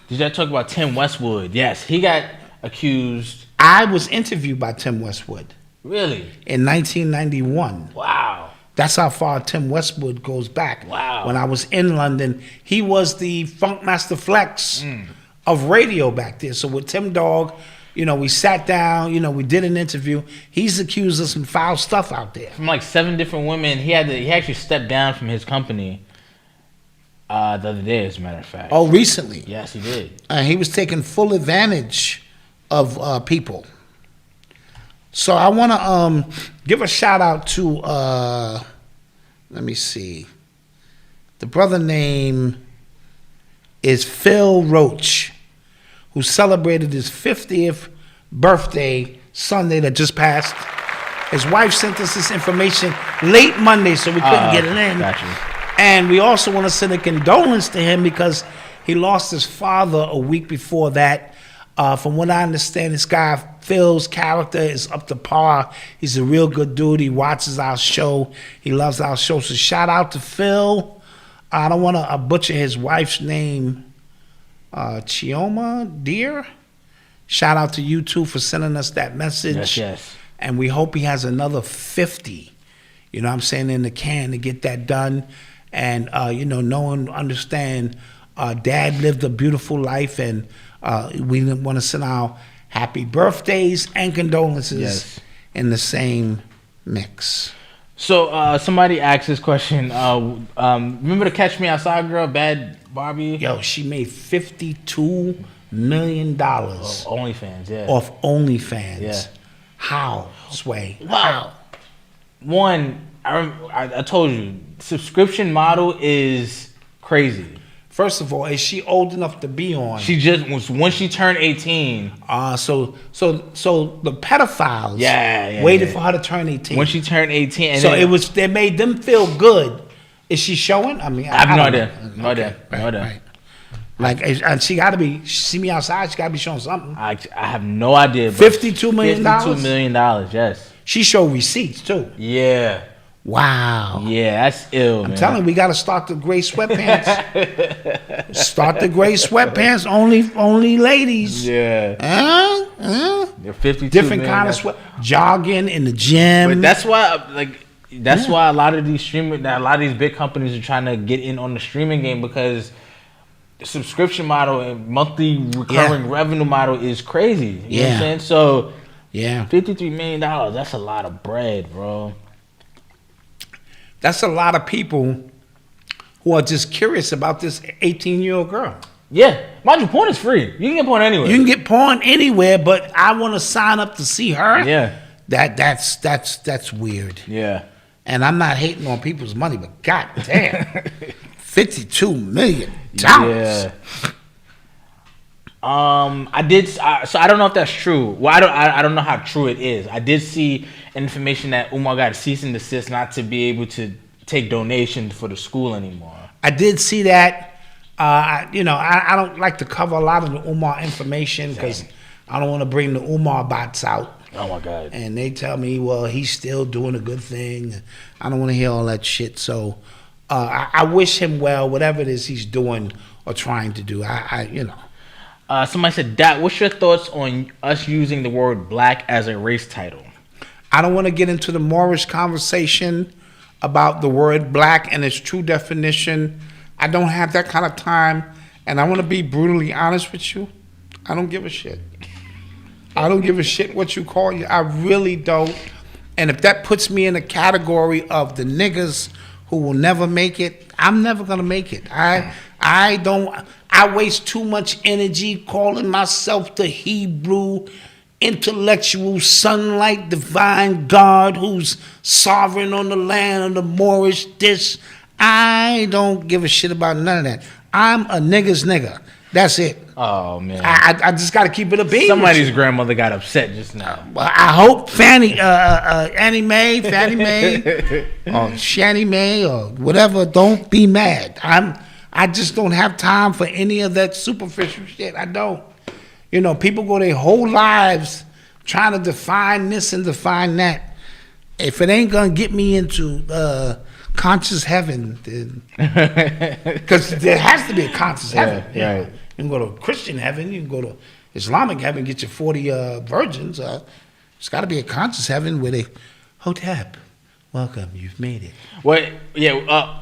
Did y'all talk about Tim Westwood? Yes, he got accused. I was interviewed by Tim Westwood. Really? In 1991. Wow. That's how far Tim Westwood goes back. Wow. When I was in London, he was the Funkmaster Flex of radio back there. So with Tim Dog, we sat down, we did an interview. He's accused of some foul stuff out there. From like 7 different women. He actually stepped down from his company the other day, as a matter of fact. Oh, recently? Yes, he did. He was taking full advantage of people. So I want to give a shout out to, let me see. The brother name is Phil Roach, who celebrated his 50th birthday Sunday that just passed. His wife sent us this information late Monday, so we couldn't get it in. Gotcha. And we also want to send a condolence to him because he lost his father a week before that. From what I understand, this guy, Phil's character is up to par. He's a real good dude. He watches our show. He loves our show. So shout out to Phil. I don't want to butcher his wife's name. Chioma Deer. Shout out to you two for sending us that message. Yes. And we hope he has another 50, in the can to get that done. And, know and understand Dad lived a beautiful life, and we want to send our happy birthdays and condolences in the same mix. So somebody asked this question. Remember the Catch Me Outside girl, Bad Barbie? Yo, she made $52 million OnlyFans, yeah. Off OnlyFans. Yeah. How, Sway? Wow. One, I told you, subscription model is crazy. First of all, is she old enough to be on? She just was once she turned 18. So the pedophiles waited for her to turn 18. When she turned 18, and so they made them feel good. Is she showing? I mean, I have no idea. No idea. Right. Like, and she got to be. See me outside. She got to be showing something. I have no idea. $52 million. $52 million. Yes. She showed receipts too. Yeah. Wow. Yeah, that's ill. I'm telling you, we got to start the gray sweatpants. Start the gray sweatpants. Only ladies. Yeah. They're 52 different million, kind of sweat. Jogging in the gym. But that's why, why a lot of these big companies are trying to get in on the streaming game, because the subscription model and monthly recurring revenue model is crazy. You know what I'm saying? So, $53 million. That's a lot of bread, bro. That's a lot of people who are just curious about this 18-year-old girl. Yeah. Mind you, porn is free. You can get porn anywhere. You can get porn anywhere, but I want to sign up to see her. Yeah. That's weird. Yeah. And I'm not hating on people's money, but god damn. $52 million. Yeah. I did. So I don't know if that's true. Well, I don't know how true it is. I did see information that Umar got a cease and desist not to be able to take donations for the school anymore. I did see that. I don't like to cover a lot of the Umar information because I don't want to bring the Umar bots out. Oh my God. And they tell me, well, he's still doing a good thing. I don't want to hear all that shit. So I wish him well, whatever it is he's doing or trying to do. Somebody said, Dot, what's your thoughts on us using the word black as a race title? I don't want to get into the Moorish conversation about the word black and its true definition. I don't have that kind of time And I want to be brutally honest with you. I don't give a shit. I don't give a shit what you call you. I really don't. And if that puts me in a category of the niggas who will never make it, I'm never gonna make it. I waste too much energy calling myself the Hebrew intellectual sunlight divine God who's sovereign on the land of the Moorish this. I don't give a shit about none of that. I'm a nigga's nigga. That's it. Oh man, I just got to keep it a beat. Somebody's grandmother got upset just now. Well, I hope Fannie Mae, or Shanny Mae, or whatever. Don't be mad. I just don't have time for any of that superficial shit. I don't. You know, people go their whole lives trying to define this and define that. If it ain't gonna get me into conscious heaven, then because there has to be a conscious heaven. Yeah, right. You can go to Christian heaven, you can go to Islamic heaven, get your 40 virgins. It's got to be a conscious heaven where they, Hotep, welcome, you've made it. Well, yeah,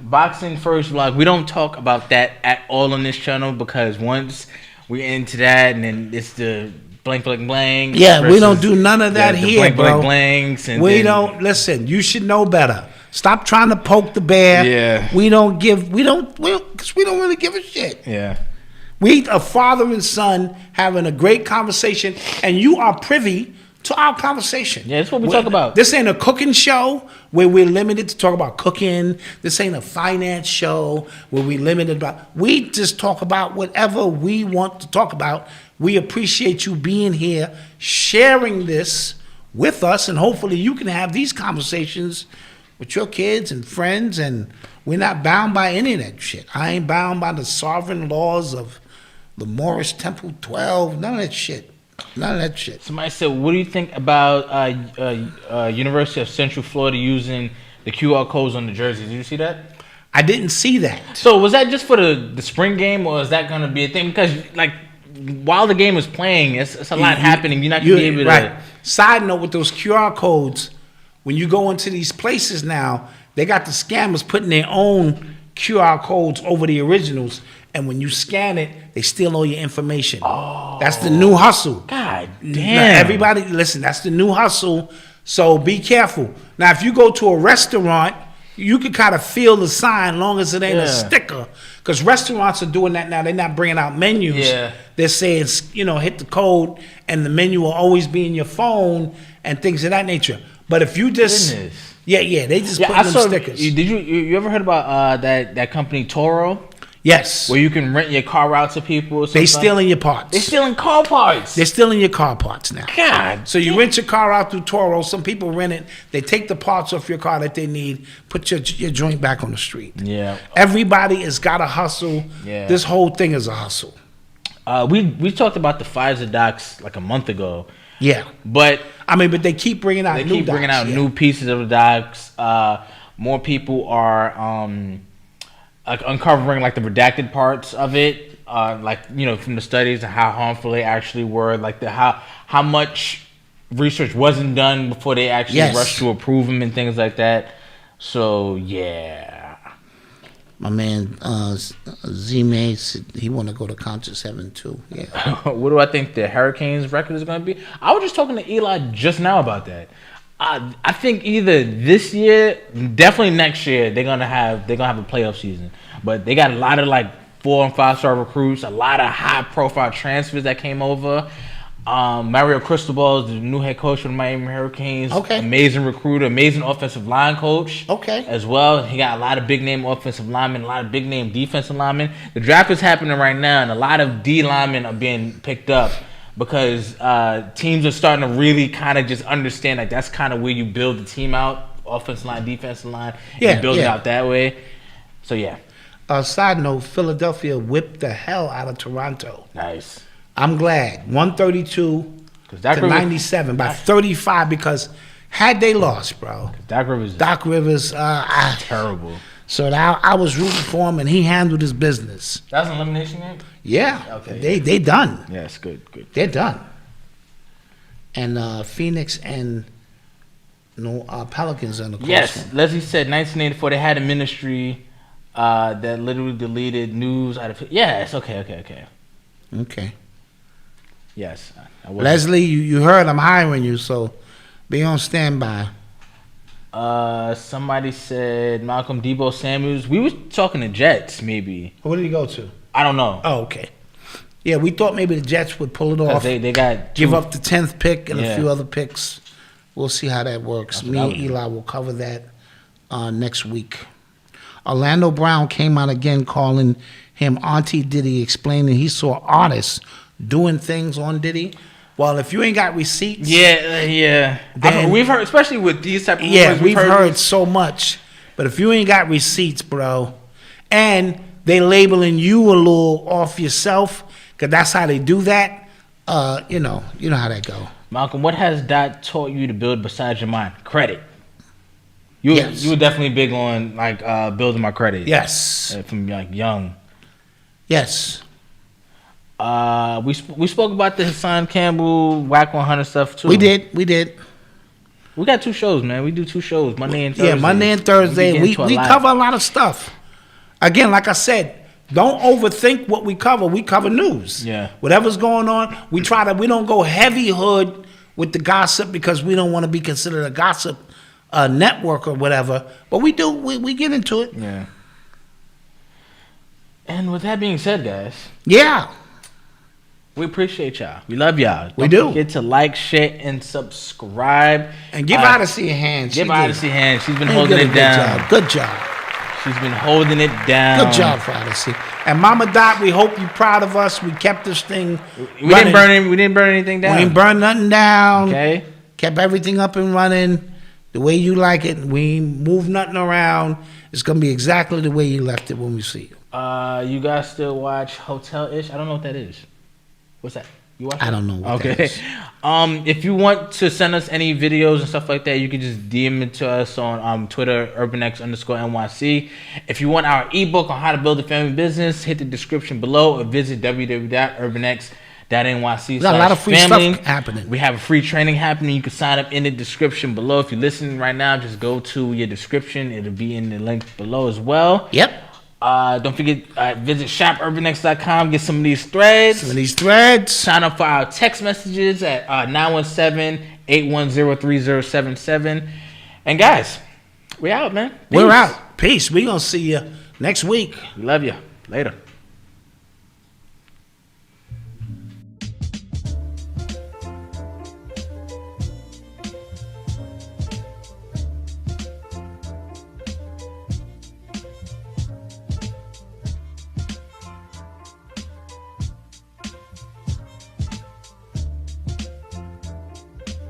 boxing first vlog, we don't talk about that at all on this channel because once we're into that and then it's the blank, blank, blank. Yeah, we don't do none of that the here, blank, bro. blank, blanks. And we don't, listen, you should know better. Stop trying to poke the bear. Yeah. We don't really give a shit. Yeah. We a father and son having a great conversation, and you are privy to our conversation. Yeah, that's what we talk about. This ain't a cooking show where we're limited to talk about cooking. This ain't a finance show where we're limited about. We just talk about whatever we want to talk about. We appreciate you being here, sharing this with us, and hopefully you can have these conversations with your kids and friends, and we're not bound by any of that shit. I ain't bound by the sovereign laws of the Moorish Temple 12, none of that shit. None of that shit. Somebody said, what do you think about University of Central Florida using the QR codes on the jerseys? Did you see that? I didn't see that. So was that just for the spring game, or is that going to be a thing? Because, like, while the game is playing, it's a lot happening. You're not going to be able to... Right. Side note, with those QR codes, when you go into these places now, they got the scammers putting their own QR codes over the originals, and when you scan it, they steal all your information. Oh. That's the new hustle. God damn. Now, everybody, listen, that's the new hustle, so be careful. Now, if you go to a restaurant, you can kind of feel the sign long as it ain't a sticker, because restaurants are doing that now. They're not bringing out menus. Yeah. They're saying, hit the code, and the menu will always be in your phone and things of that nature. But if you just... Goodness. Yeah, they just put them stickers. Did you ever heard about that company Toro? Yes. Where you can rent your car out to people or something? They stealing your parts. They're stealing car parts. They're stealing your car parts now. God. So you rent your car out through Toro. Some people rent it. They take the parts off your car that they need, put your joint back on the street. Yeah. Everybody has got a hustle. Yeah. This whole thing is a hustle. We talked about the Pfizer docs like a month ago. Yeah. But they keep bringing out new pieces of the docs. More people are uncovering like the redacted parts of it, from the studies and how harmful they actually were, like how much research wasn't done before they actually rushed to approve them and things like that. So yeah. My man Z-May said he want to go to conscious heaven too. Yeah. What do I think the Hurricanes record is going to be? I was just talking to Eli just now about that. I think either this year, definitely next year, they're gonna have a playoff season. But they got a lot of like 4- and 5-star recruits, a lot of high profile transfers that came over. Mario Cristobal is the new head coach for the Miami Hurricanes. Okay. Amazing recruiter, amazing offensive line coach. Okay. As well. He got a lot of big name offensive linemen, a lot of big name defensive linemen. The draft is happening right now, and a lot of D linemen are being picked up because teams are starting to really kind of just understand like that's kind of where you build the team out, offensive line, defensive line, and build it out that way. So yeah. Side note, Philadelphia whipped the hell out of Toronto. Nice. I'm glad. 132 to 97 by 35, because had they lost, bro. Doc Rivers terrible. So I was rooting for him, and he handled his business. That's an elimination game? Yeah. Okay. They done. Yes, good. They're done. And Phoenix and Pelicans on the course. Yes, Leslie said 1984 they had a ministry. that literally deleted news out of. Yes. Okay. Yes. Leslie, you heard I'm hiring you, so be on standby. Somebody said Malcolm Debo Samuels. We were talking to Jets, maybe. Who did he go to? I don't know. Oh, okay. Yeah, we thought maybe the Jets would pull it off. They got give up the 10th pick and a few other picks. We'll see how that works. Me and Eli will cover that next week. Orlando Brown came out again calling him Auntie Diddy, explaining he saw artists doing things on Diddy. Well, if you ain't got receipts, we've heard, especially with these type of rumors, yeah, we've heard so much. But if you ain't got receipts, bro, and they labeling you a little off yourself, because that's how they do that. You know how that go. Malcolm, what has Dot taught you to build besides your mind? Credit. You were definitely big on like building my credit. Yes. From like young. Yes. We spoke about the Hassan Campbell Whack 100 stuff too. We did. We got 2 shows, man. We do 2 shows, Monday and Thursday. Yeah, Monday and Thursday. We cover a lot of stuff. Again, like I said, don't overthink what we cover. We cover news. Yeah. Whatever's going on, we don't go heavy hood with the gossip because we don't want to be considered a gossip network or whatever. But we do. We get into it. Yeah. And with that being said, guys. Yeah. We appreciate y'all. We love y'all. Don't Don't forget to like, share, and subscribe. And give Odyssey a hand. Give Odyssey a hand. She's been holding it down. Good job. She's been holding it down. Good job for Odyssey. And Mama Dot, we hope you're proud of us. We kept this thing We didn't burn anything down. We ain't burned nothing down. Okay. Kept everything up and running the way you like it. We ain't moved nothing around. It's going to be exactly the way you left it when we see you. You guys still watch Hotel-ish? I don't know what that is. What's that? You watch I don't know what that is. If you want to send us any videos and stuff like that, you can just DM it to us on Twitter, UrbanX_NYC. If you want our ebook on how to build a family business, hit the description below or visit www.urbanx.nyc. We got a lot of free stuff happening. We have a free training happening. You can sign up in the description below. If you're listening right now, just go to your description. It'll be in the link below as well. Yep. Don't forget, visit shopurbanx.com. Get some of these threads. Sign up for our text messages at 917-810-3077. And guys, we out, man. Peace. We're out. Peace. We gonna see you next week. We love you. Later.